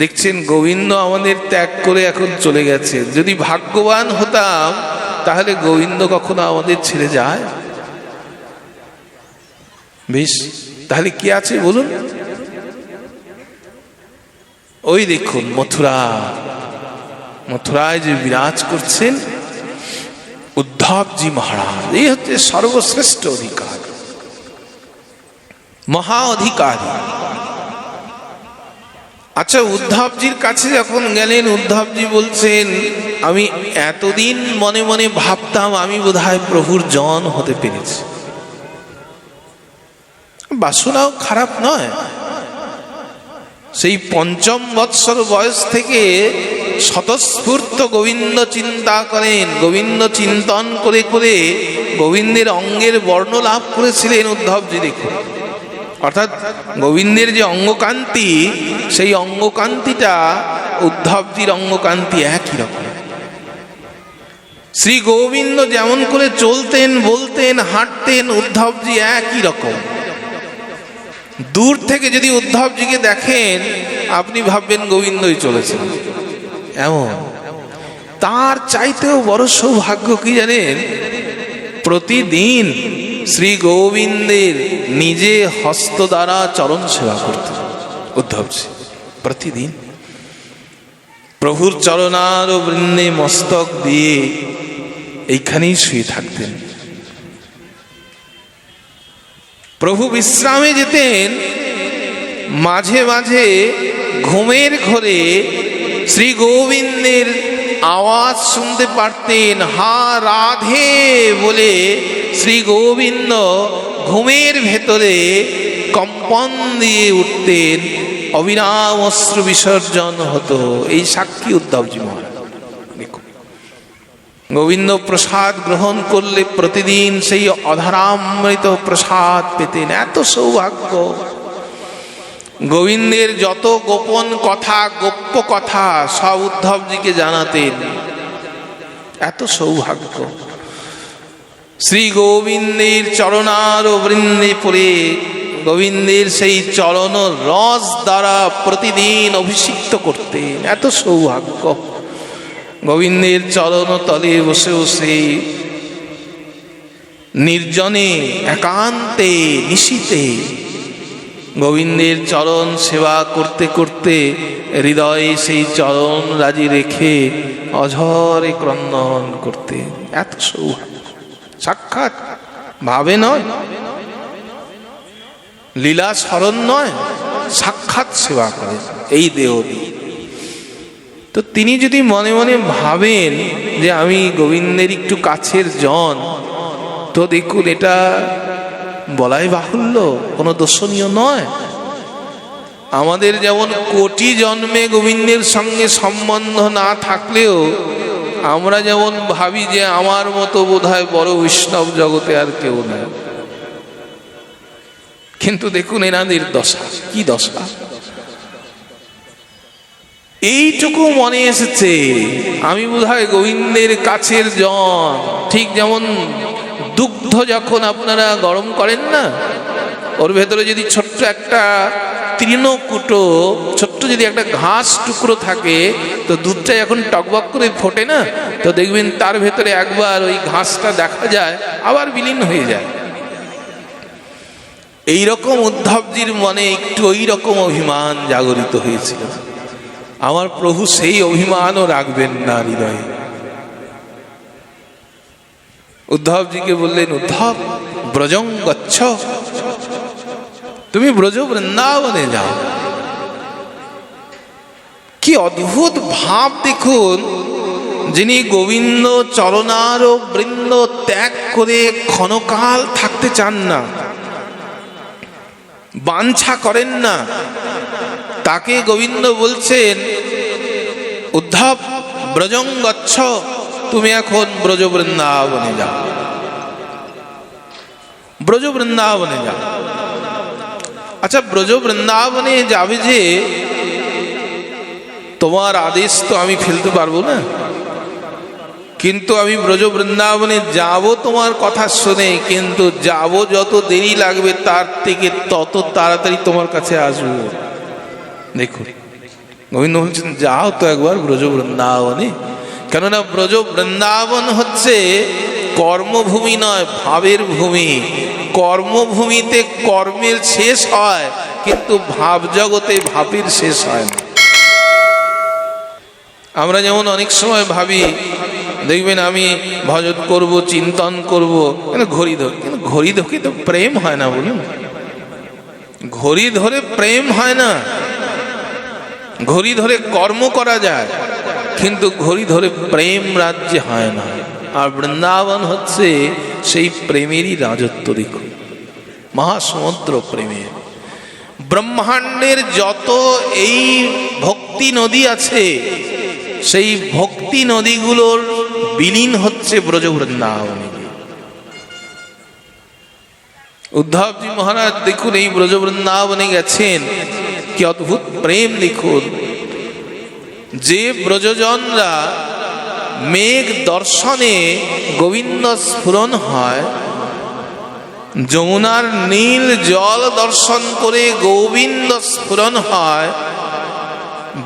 দেখছেন গোবিন্দ আমাদের ত্যাগ করে এখন চলে গেছে। যদি ভাগ্যবান হতাম তাহলে গোবিন্দ কখনো আমাদের ছেড়ে যায়? বেশ, তাহলে কি আছে বলুন? ওই দেখুন মথুরায় যে বিরাজ করছেন উদ্ধবজি মহারাজ, এই হচ্ছে সর্বশ্রেষ্ঠ অধিকার, মহা অধিকারী। আচ্ছা, উদ্ধবজির কাছে যখন গেলেন, উদ্ধবজি বলছেন আমি এতদিন মনে মনে ভাবতাম আমি বোধহয় প্রভুর জন হতে পেরেছি। বাসনাও খারাপ নয়। সেই ৫ম বৎসর বয়স থেকে স্বতঃস্ফূর্ত গোবিন্দ চিন্তা করেন, গোবিন্দ চিন্তন করে করে গোবিন্দের অঙ্গের বর্ণ লাভ করেছিলেন উদ্ধবজি। দেখুন, অর্থাৎ গোবিন্দের যে অঙ্গকান্তি, সেই অঙ্গকান্তিটা উদ্ধবজির অঙ্গকান্তি একই রকম। শ্রী গোবিন্দ যেমন করে চলতেন, বলতেন, হাঁটতেন, উদ্ধবজি একই রকম। দূর থেকে যদি উদ্ধবজিকে দেখেন আপনি ভাববেন গোবিন্দই চলেছেন, এমন। তার চাইতেও বড় সৌভাগ্য কি জানেন? প্রতিদিন শ্রী গোবিন্দের নিজে হস্ত দ্বারা চরণ সেবা করতেন উদ্ধবজি। প্রতিদিন প্রভুর চরণার বৃন্দে মস্তক দিয়ে এইখানেই শুয়ে থাকতেন। প্রভু বিশ্রামে যেতেন, মাঝে মাঝে ঘুমের ঘোরে শ্রী গোবিন্দের আওয়াজ শুনতে পারতেন। হা রাধে বলে শ্রী গোবিন্দ ঘুমের ভেতরে কম্পন দিয়ে উঠতেন, অবিরাম অশ্রু বিসর্জন হতো। এই সাক্ষী উদ্ধবজি মহারাজ। গোবিন্দ প্রসাদ গ্রহণ করলে প্রতিদিন সেই অধরামৃত প্রসাদ পেতেন। এত সৌভাগ্য! গোবিন্দের যত গোপন কথা, গোপ্য কথা সব উদ্ধবজিকে জানাতেন। এত সৌভাগ্য! শ্রী গোবিন্দের চরণার বৃন্দে পড়ে গোবিন্দের সেই চরণ রস দ্বারা প্রতিদিন অভিষিক্ত করতেন। এত সৌভাগ্য! গোবিন্দের চরণ তলে বসে বসে নির্জনে একান্তে নিশীতে গোবিন্দের চরণ সেবা করতে করতে হৃদয়ে সেই চরণ রাজি রেখে অঝরে ক্রন্দন করতে। এত সৌভাগ্য! সাক্ষাৎ ভাবে নয়, লীলা স্মরণ নয়, সাক্ষাৎ সেবা করেন এই দেহ দিয়ে। তো তিনি যদি মনে মনে ভাবেন যে আমি গোবিন্দের একটু কাছের জন, তো দেখুন এটা বলাই বাহুল্য, কোনো দর্শনীয় নয়। আমাদের যেমন কোটি জন্মে গোবিন্দের সঙ্গে সম্বন্ধ না থাকলেও আমরা যেমন ভাবি যে আমার মতো বোধহয় বড় বৈষ্ণব জগতে আর কেউ নেই, কিন্তু দেখুন এনাদের দশা কি দশা। এইটুকু মনে এসেছে আমি বোধহয় গোবিন্দের কাছের জন। ঠিক যেমন দুগ্ধ যখন আপনারা গরম করেন না, ওর ভেতরে যদি ছোট্ট একটা তৃণকুটো, ছোট্ট যদি একটা ঘাস টুকরো থাকে, তো দুধটা যখন টকবক করে ফোটে না, তো দেখবেন তার ভেতরে একবার ওই ঘাসটা দেখা যায় আবার বিলীন হয়ে যায়। এইরকম উদ্ধবজির মনে একটু ওই রকম অভিমান জাগরিত হয়েছিল। আমার প্রভু সেই অভিমানও রাখবেন না হৃদয়ে। উদ্ধবজিকে বললেন, উদ্ধব ব্রজং গচ্ছ, তুমি ব্রজ বৃন্দাবনে যাও। কি অদ্ভুত ভাব দেখুন, যিনি গোবিন্দ চরণার বৃন্দ ত্যাগ করে ক্ষণকাল থাকতে চান না, বাঞ্ছা করেন না, তাকে গোবিন্দ বলছেন, উদ্ধব ব্রজং গচ্ছ, তুমি এখন ব্রজ বৃন্দাবনে যাও, ব্রজ বৃন্দাবনে যাও। আচ্ছা, ব্রজ বৃন্দাবনে যাবে যে, তোমার আদেশ তো আমি ফেলতে পারবো না, কিন্তু আমি ব্রজ বৃন্দাবনে যাব তোমার কথা শুনে, কিন্তু যাব যত দেরি লাগবে তার থেকে তত তাড়াতাড়ি তোমার কাছে আসবো। দেখুন, গোবিন্দ বলছেন, যাও তো একবার ব্রজ বৃন্দাবনে। কেননা ব্রজ বৃন্দাবন হচ্ছে কর্মভূমি নয়, ভাবের ভূমি। কর্মভূমিতে কর্মের শেষ হয়, কিন্তু ভাব জগতে ভাবের শেষ হয় না। আমরা যেমন অনেক সময় ভাবি, দেখবেন আমি ভজন করব, চিন্তন করব, ঘড়ি ধরে, কিন্তু ঘড়ি ধরে তো প্রেম হয় না, বলুন। ঘড়ি ধরে প্রেম হয় না। ঘড়ি ধরে কর্ম করা যায়, কিন্তু ঘড়ি ধরে প্রেম রাজ্যে হয় না। আর বৃন্দাবন হচ্ছে সেই প্রেমেরই রাজত্ব। দেখুন, মহাসমুদ্র প্রেমের। ব্রহ্মাণ্ডের যত এই ভক্তি নদী আছে, সেই ভক্তি নদীগুলোর বিলীন হচ্ছে ব্রজ বৃন্দাবনে। উদ্ধবজি মহারাজ দেখুন, এই ব্রজ বৃন্দাবনে গেছেন, কি অদ্ভুত প্রেম দেখুন। যে ব্রজজনরা মেঘ দর্শনে গোবিন্দ স্ফুরণ হয়, যমুনার নীল জল দর্শন করে গোবিন্দ স্ফুরণ হয়,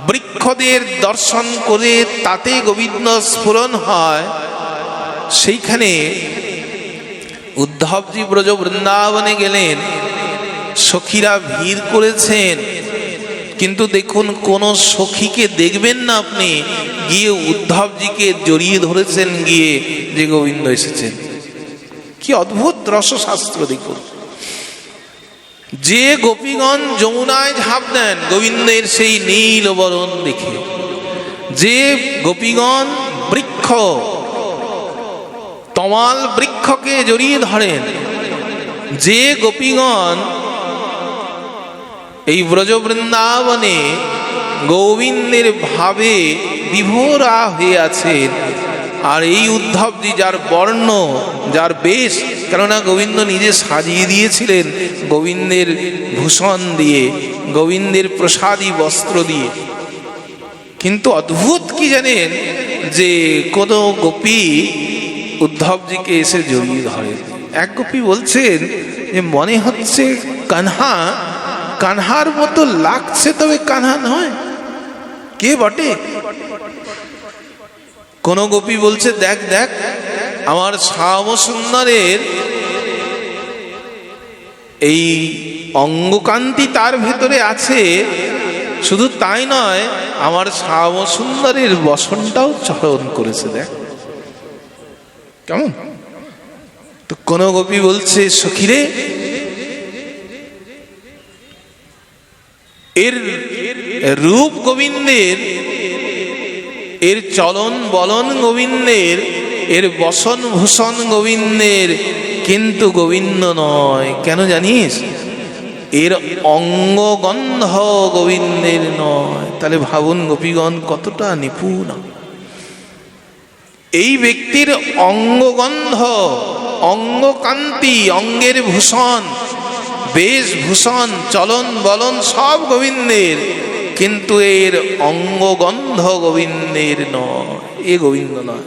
বৃক্ষদের দর্শন করে তাতে গোবিন্দ স্ফুরণ হয়, সেইখানে উদ্ধবজি ব্রজ বৃন্দাবনে গেলেন। সখীরা ভিড় করেছেন, কিন্তু দেখুন কোন সখীকে দেখবেন না আপনি গিয়ে উদ্ধবজিকে জড়িয়ে ধরেছেন, গিয়ে যে গোবিন্দ এসেছেন। কি অদ্ভুত রসশাস্ত্র দেখুন। যে গোপীগণ যমুনায় ঝাঁপ দেন গোবিন্দের সেই নীল বরণ দেখে, যে গোপীগণ বৃক্ষ তমাল বৃক্ষকে জড়িয়ে ধরেন, যে গোপীগণ এই ব্রজ বৃন্দাবনে গোবিন্দের ভাবে বিভোরা হয়ে আছেন। আর এই উদ্ধবজি, যার বর্ণ, যার বেশ, কেননা গোবিন্দ নিজে সাজিয়ে দিয়েছিলেন গোবিন্দের ভূষণ দিয়ে, গোবিন্দের প্রসাদী বস্ত্র দিয়ে। কিন্তু অদ্ভুত কি জানেন, যে কোন গোপী উদ্ধবজিকে এসে জড়িয়ে ধরে। এক গোপী বলছেন যে মনে হচ্ছে কানহা, কানহার মতো লাগছে, তবে কানহা নয়, কে বটে? কোন গোপী বলছে, দেখ দেখ, আমার শ্যাম সুন্দরের এই অঙ্গকান্তি তার ভেতরে আছে। শুধু তাই নয়, আমার শ্যাম সুন্দরের বসনটাও চরণ করেছে, দেখ কেমন। তো কোন গোপী বলছে, সখীরে, এর রূপ গোবিন্দের, এর চলন বলন গোবিন্দের, এর বসন ভূষণ গোবিন্দের, কিন্তু গোবিন্দ নয়। কেন জানিস? এর অঙ্গগন্ধ গোবিন্দের নয়। তাহলে ভাবুন গোপীগণ কতটা নিপুণ। এই ব্যক্তির অঙ্গগন্ধ, অঙ্গকান্তি, অঙ্গের ভূষণ, বেশভূষণ, চলন বলন সব গোবিন্দের, কিন্তু এর অঙ্গগন্ধ গোবিন্দের নয়, এ গোবিন্দ নয়।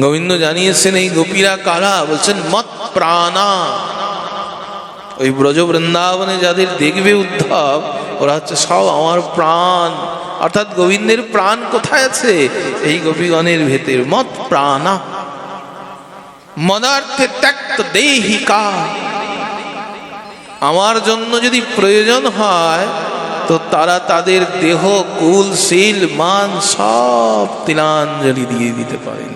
গোবিন্দ জানিয়েছেন এই গোপীরা কারা, বলছেন মত প্রাণা। ওই ব্রজ বৃন্দাবনে যাদের দেখবে উদ্ধব, ওরা হচ্ছে সব আমার প্রাণ। অর্থাৎ গোবিন্দের প্রাণ কোথায় আছে? এই গোপীগণের ভেতর। মত প্রাণা মদার্থে ত্যক্ত দেহিকা। আমার জন্য যদি প্রয়োজন হয় তো তারা তাদের দেহ কুল শীল মান সব তিলাঞ্জলি দিয়ে দিতে পারেন।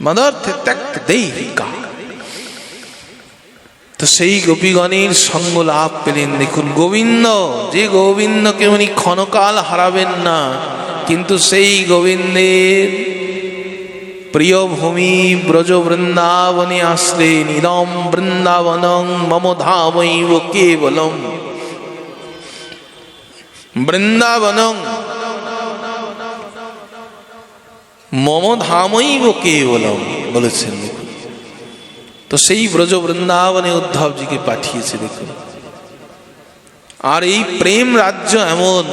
মদর্থে ত্যক্ত দেহিকা। তো সেই গোপীগণের সঙ্গ লাভ পেলেন। দেখুন গোবিন্দ, যে গোবিন্দকে উনি ক্ষণকাল হারাবেন না, কিন্তু সেই গোবিন্দের প্রিয় ভূমি ব্রজ বৃন্দাবনে আসলেন। ইদম বৃন্দাবনং মম ধামৈব কেবলম। বৃন্দাবনং মম ধামৈব কেবলম বলেছেন। তো সেই ব্রজ বৃন্দাবনে উদ্ধবজিকে পাঠিয়েছে। দেখুন, আর এই প্রেম রাজ্য এমন,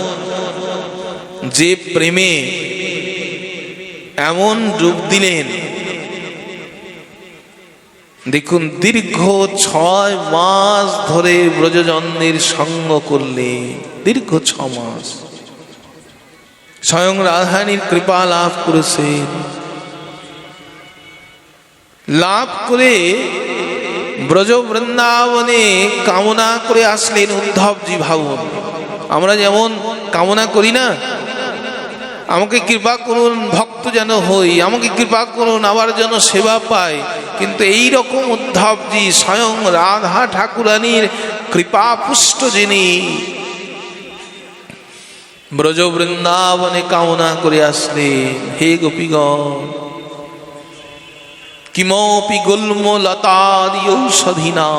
যে প্রেমে এমন রূপ দিলেন। দেখুন, দীর্ঘ 6 মাস ধরে ব্রজজনদের সঙ্গ করলে, দীর্ঘ 6 মাস স্বয়ং রাধারানীর কৃপা লাভ করেছেন। লাভ করে ব্রজ বৃন্দাবনে কামনা করে আসলেন উদ্ধবজি। ভাবুন, আমরা যেমন কামনা করি না, আমাকে কৃপা করুন ভক্ত যেন হই, আমাকে কৃপা করুন আবার যেন সেবা পাই, কিন্তু এই রকম উদ্ধবজি স্বয়ং রাধা ঠাকুরানীর কৃপা পুষ্ট যিনি, ব্রজ বৃন্দাবনে কামনা করে আসলেন, হে গোপীগণ, কিমপি গুল্ম লতাদি ঔষধিনা।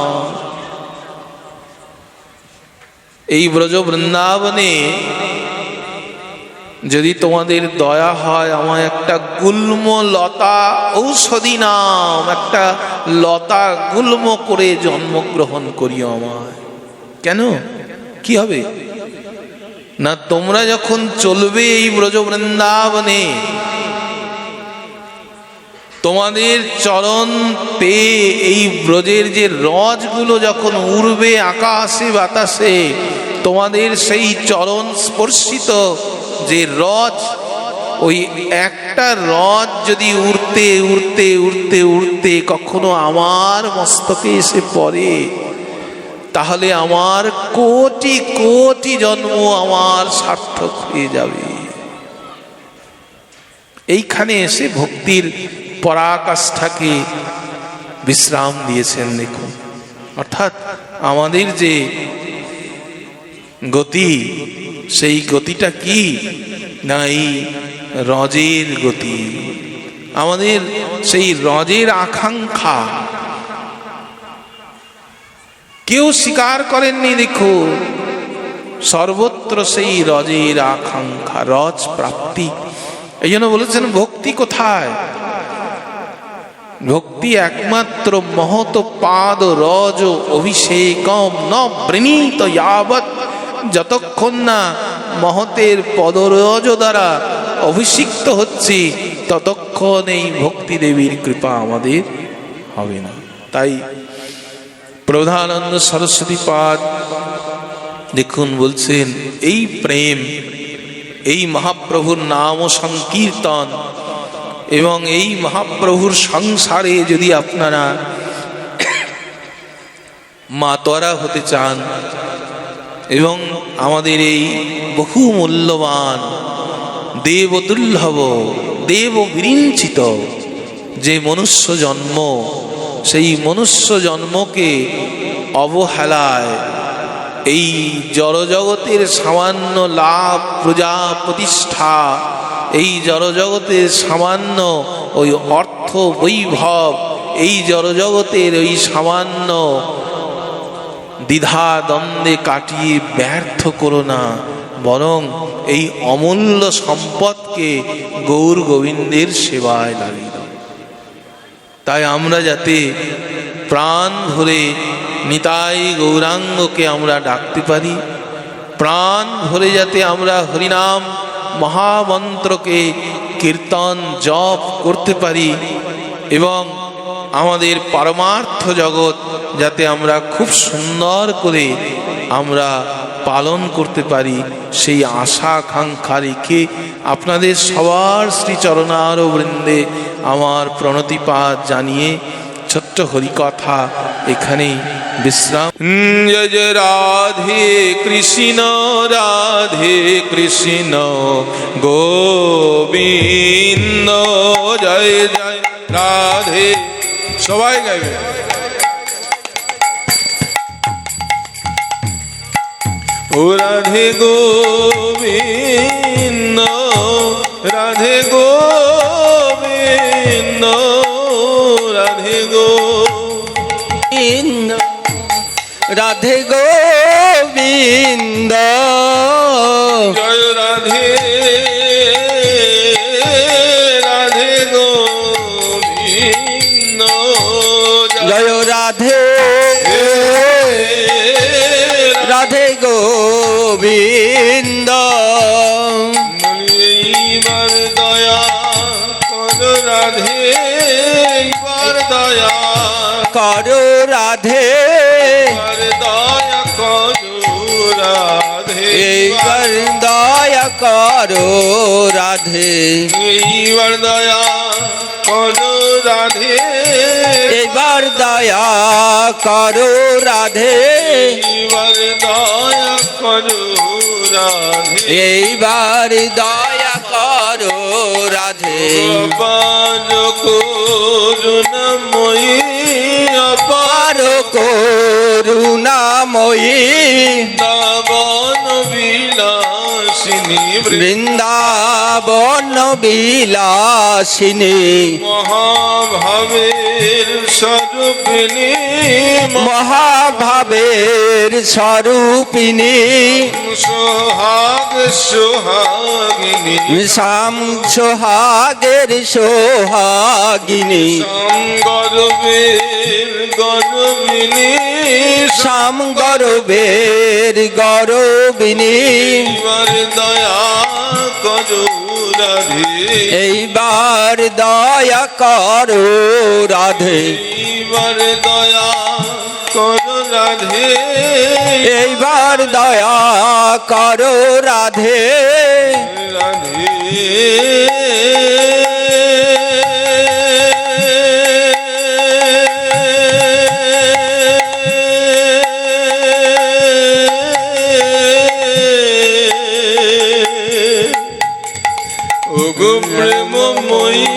এই ব্রজ বৃন্দাবনে যদি তোমাদের দয়া হয়, আমার একটা গুল্ম লতা ঔষধি নাম, একটা লতা গুল্ম করে জন্মগ্রহণ করিও আমায়। কেন, কি হবে না, তোমরা যখন চলবে এই ব্রজ বৃন্দাবনে, তোমাদের চরণ পেয়ে এই ব্রজের যে রজগুলো যখন উড়বে আকাশে বাতাসে, তোমাদের সেই চরণ স্পর্শিত যে রজ, ওই একটা রজ যদি উড়তে উড়তে উড়তে উড়তে কখনো আমার মস্তকে এসে পড়ে, তাহলে আমার কোটি কোটি জন্ম আমার সার্থক হয়ে যাবে। এইখানে এসে ভক্তির পরাকাষ্ঠাকে বিশ্রাম দিয়েছেন। দেখুন, অর্থাৎ আমাদের যে গতি, সেই গতিটা কি না, এই রজের গতি, আমাদের সেই রজের আকাঙ্ক্ষা কেউ স্বীকার করেননি। দেখো, সর্বত্র সেই রজের আকাঙ্ক্ষা, রজ প্রাপ্তি। এই জন্য বলেছেন ভক্তি কোথায়, ভক্তি একমাত্র মহত পাদ রজ অভিষেকম ন বৃণীত যাবৎ। যতক্ষণ না মহতের পদরজ দ্বারা অভিষিক্ত হচ্ছে, ততক্ষণ এই ভক্তি দেবীর কৃপা আমাদের হবে না। তাই প্রধানন্দ সরস্বতী পাদ দেখুন বলছেন, এই প্রেম, এই মহাপ্রভুর নাম সংকীর্তন এবং এই মহাপ্রভুর সংসারে যদি আপনারা মাতোয়ারা হতে চান এবং আমাদের এই বহু মূল্যবান দেবদুর্লভ দেব বিরিঞ্চিত যে মনুষ্য জন্ম, সেই মনুষ্য জন্মকে অবহেলায় এই জড়জগতের সামান্য লাভ প্রজা প্রতিষ্ঠা, এই জড়জগতের সামান্য ওই অর্থ বৈভব, এই জড়জগতের ওই সামান্য দ্বিধা দ্বন্দ্বে কাটিয়ে ব্যর্থ করো না, বরং এই অমূল্য সম্পদকে গৌর গোবিন্দের সেবায় লাগিয়ে দাও। তাই আমরা যাতে প্রাণ ভরে নিতাই গৌরাঙ্গকে আমরা ডাকতে পারি, প্রাণ ভরে যাতে আমরা হরিনাম মহামন্ত্রকে কীর্তন জপ করতে পারি, এবং আমাদের পরমার্থ জগৎ যাতে আমরা খুব সুন্দর করে আমরা পালন করতে পারি, সেই আশা আকাঙ্ক্ষা রেখে আপনাদের সবার শ্রীচরণার বৃন্দে আমার প্রণতিপাত জানিয়ে ছোট্ট হরিকথা এখানেই বিশ্রাম। জয় জয় রাধে কৃষ্ণ গোবিন্দ, জয় জয় রাধে। সবাই গাইবে। ও রাধে গোবিন্দ, রাধে গোবিন্দ, রাধে গোবিন্দ, রাধে গোবিন্দ, জয় রাধে রাধে গোবিন্দ, জয় রাধে রাধে গোবিন্দ। এইবার দয়া কর রাধে, এইবার দয়া করো রাধে, দয়া করো রাধে, এইবার দয়া করো রাধে, এইবার দয়া করো রাধে, এইবার দয়া করো রাধে, এইবার দয়া করো রাধে, এইবার দয়া করো রাধে। অপার করুণাময়ী, অপার করুণাময়ী, বৃন্দাবন বিলাসিনী, বৃন্দাবন বিলাসিনী, মহাভাবের স্বরূপিণী, মহাভাবের স্বরূপিণী, সোহাগ সোহাগিনী, শ্যাম সোহাগের সোহাগিনী, গর্বের গর্বিনী, শ্যাম গর্বের গর্বিনী, এইবার দয়া করো রাধে, এইবার দয়া করো রাধে, এইবার দয়া করো রাধে, এইবার দয়া করো রাধে, রাধে ওগো প্রেমময়ী,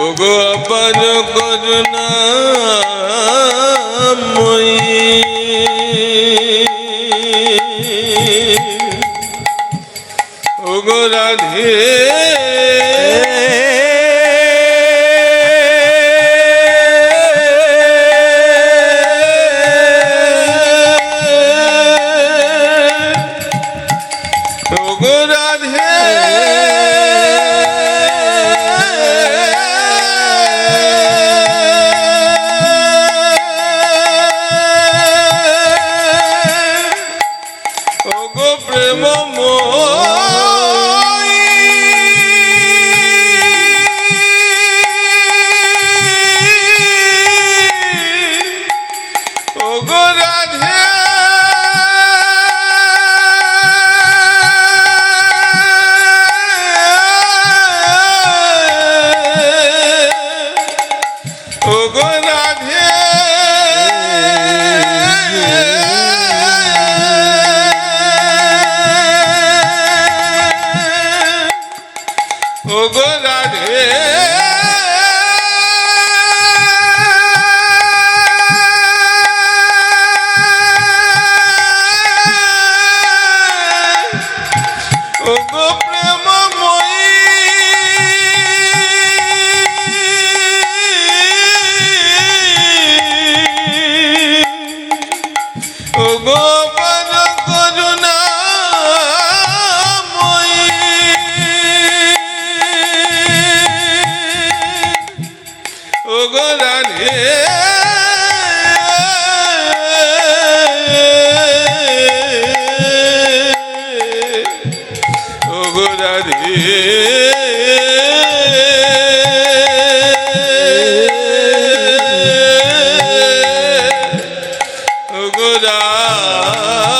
ওগো অপার করুণাময়ী, ওগো রাধে ওগো রাধে ওগো প্রেমময়ী ওগো পর করুণাময়ী ওগো রাধে ওগো রাধে ওগো রাধে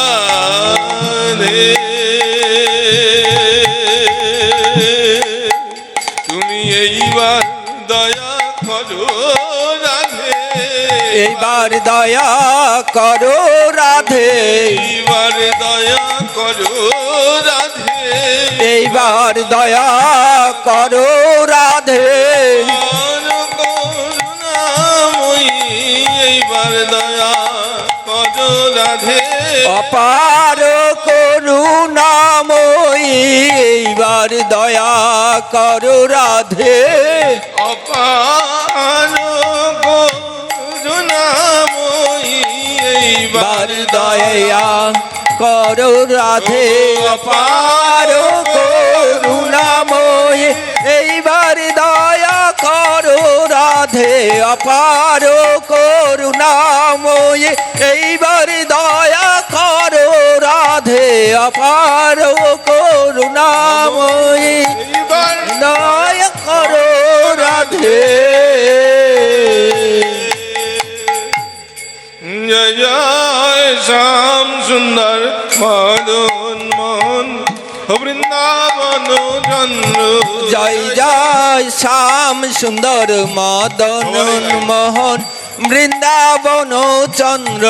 এইবার দয়া করো রাধে এইবার দয়া করো রাধে এইবার দয়া করো রাধে করুণাময়ী এইবার দয়া করো রাধে অপার করুণাময়ী এইবার দয়া করো রাধে অপার করুণাময়ী এইবার বার দয়া করো রাধে অপার করুণাময়ী এইবার দয়া করো রাধে অপার করুণাময়ী এইবার দয়া করো রাধে অপার করুণাময়ী এইবার দয়া করো রাধে জয় জয় শ্যাম সুন্দর মদন মোহন বৃন্দাবন চন্দ্র জয় জয় শ্যাম সুন্দর মদন মোহন বৃন্দাবন চন্দ্র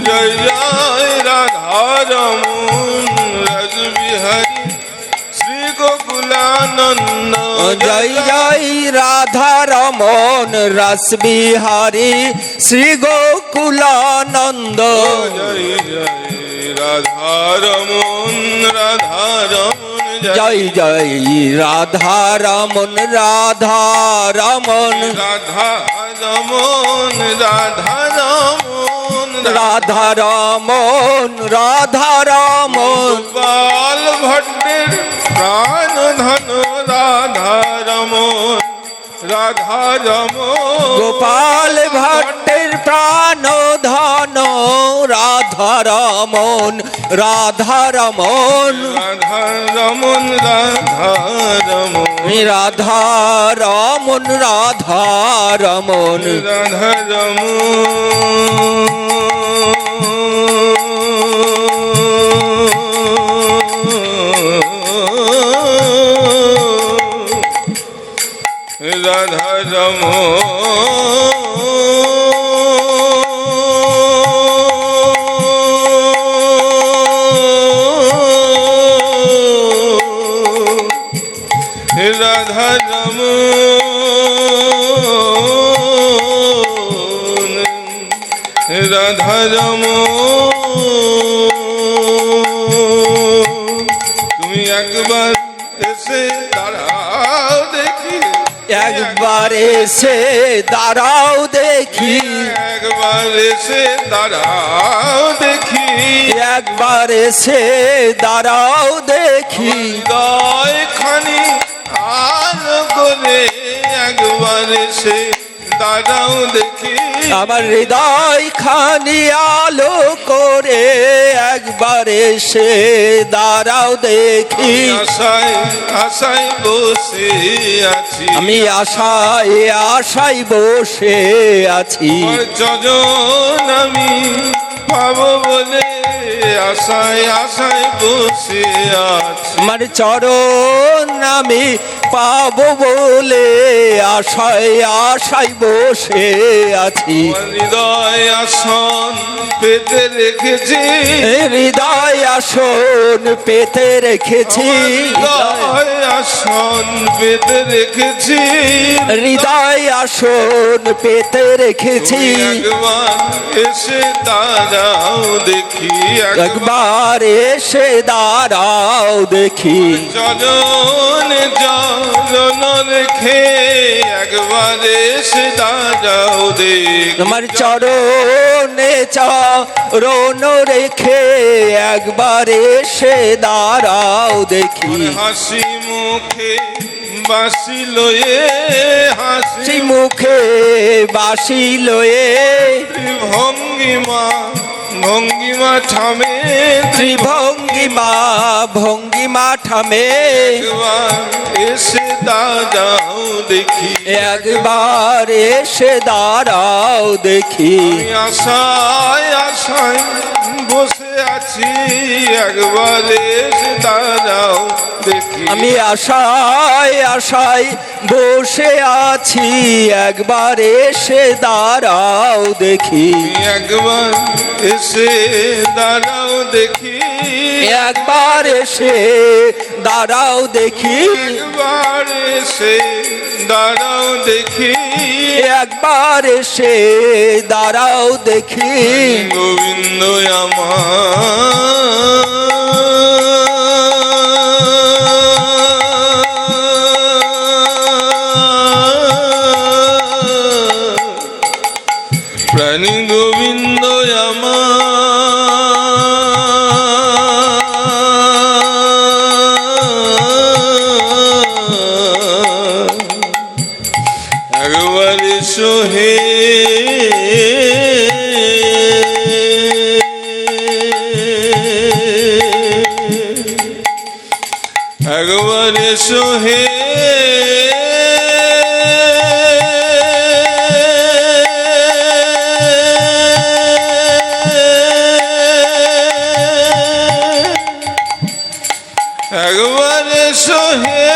জয় জয় রাধা রমন রসবিহারী শ্রী গোকুলানন্দ জয় জয় রাধা রমন রস বিহারী শ্রী গোকুলানন্দ জয় জয় রাধা রমন রাধা রমন জয় জয় রাধা রমন রাধা রমন রাধা রমন রাধা রমন রাধা রমন রাধা রমন গোপাল ভট্টের প্রাণ ধন রাধা রমন রাধা রমন গোপাল ভট্টের প্রাণ ধন রাধা রমন রাধা রমন রাধা রমন রাধা রমন রাধা রমন রাধা রমন রাধা রমন রাধা রমন রাধা রমন রাধা রমন তুমি একবার এসে দাঁড়াও দেখি একবার এসে দাঁড়াও দেখি একবার এসে দাঁড়াও দেখি একবার এসে দাঁড়াও দেখি হৃদয় খানি আর করে একবার এসে দাঁড়াও দেখি আমার হৃদয় খানি আলো করে একবার এসে দাঁড়াও দেখি আশায় আশায় বসে আছি আমি আশায় আশায় বসে আছি তোমার চজন আমি পাবো বলে আশায় আশায় বসে আছি আমার চরণ আমি পাবো বলে আশায় আশায় বসে আছি তোমার হৃদয় আসন পেতে রেখেছি হৃদয় আসন পেতে রেখেছি হৃদয় আসন পেতে রেখেছি হৃদয় আসন পেতে রেখেছি একবার এসে দাঁড়াও দেখি একবার এসে দাঁড়াও দেখি চলন চলন রেখে একবার এসে দাঁড়াও দেখি আমার চরণে চরণ রেখে একবার এসে দাঁড়াও দেখি হাসি মুখে বাসি লয়ে হাসি মুখে বাসি লয়ে ভঙ্গিমা ভঙ্গিমা থামে ত্রিভঙ্গিমা ভঙ্গিমা ঠামে একবার এসে দাঁড়াও দেখি একবার এসে দাঁড়াও দেখি আমি আশায় আশায় বসে আছি একবার এসে দাঁড়াও দেখি আমি আশায় আশায় বসে আছি, একবার এসে দাঁড়াও দেখি। একবার এসে দাঁড়াও দেখি, একবার এসে দাঁড়াও দেখি, একবার এসে দাঁড়াও দেখি, একবার এসে দাঁড়াও দেখি। গোবিন্দ আমার প্রাণী গোবিন্দ আমার একবার এসো হে একবার এসো হে একবার এসো হে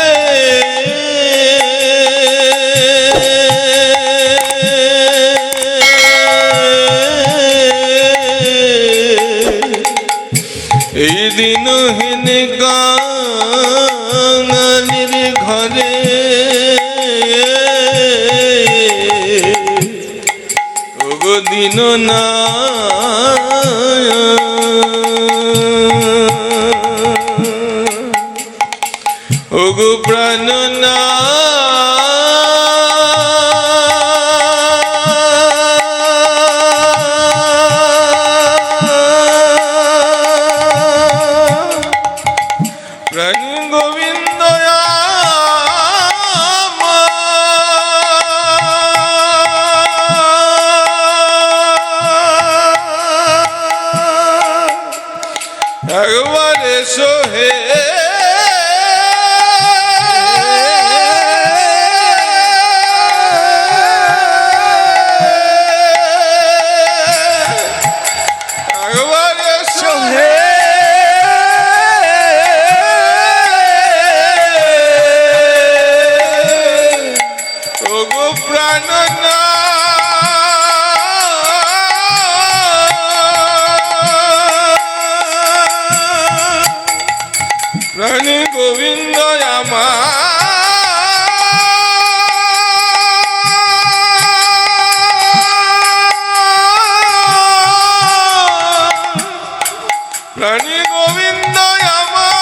এই দিন হেনে কাঙালির ঘরে ওগো দিন না ওগো প্রাণ না প্রাণী গোবিন্দ একবার এসো হে একবার এসো হে ওগো প্রাণ না প্রাণী গোবিন্দ আমার প্রাণী গোবিন্দ আমার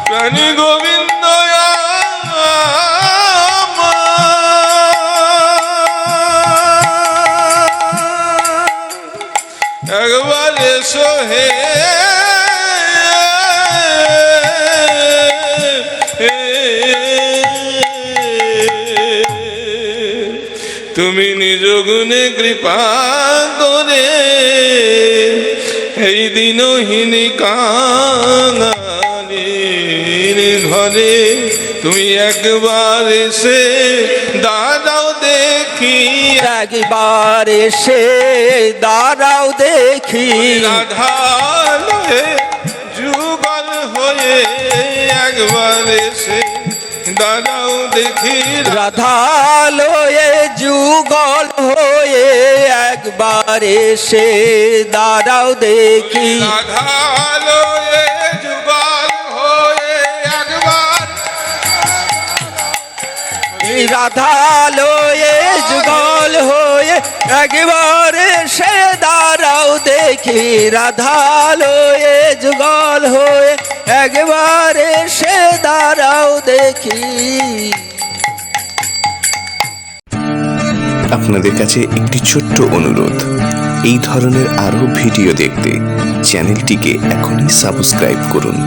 প্রাণী গোবিন্দ একবার এসো হে তুমি নিজ গুণে কৃপা করে এই দিনহীনী কাঙালির ঘরে তুমি একবার এসে দাঁড়াও দেখি, একবার এসে দাঁড়াও দেখি। রাধা লয়ে যুগল হয়ে একবার এসে দাঁড়াও দেখি, রাধা লয়ে যুগল হয়ে একবার এসে দাঁড়াও দেখি। রাধা লয়ে যুগল হয়ে একবার, রাধা লয়ে যুগল হয়ে একবার এসে দাঁড়াও দেখি। রাধা লয়ে যুগল হয়ে একবার এসে দাঁড়াও দেখি। আপনাদের কাছে একটি ছোট্ট অনুরোধ, এই ধরনের আরও ভিডিও দেখতে চ্যানেলটিকে এখনই সাবস্ক্রাইব করুন।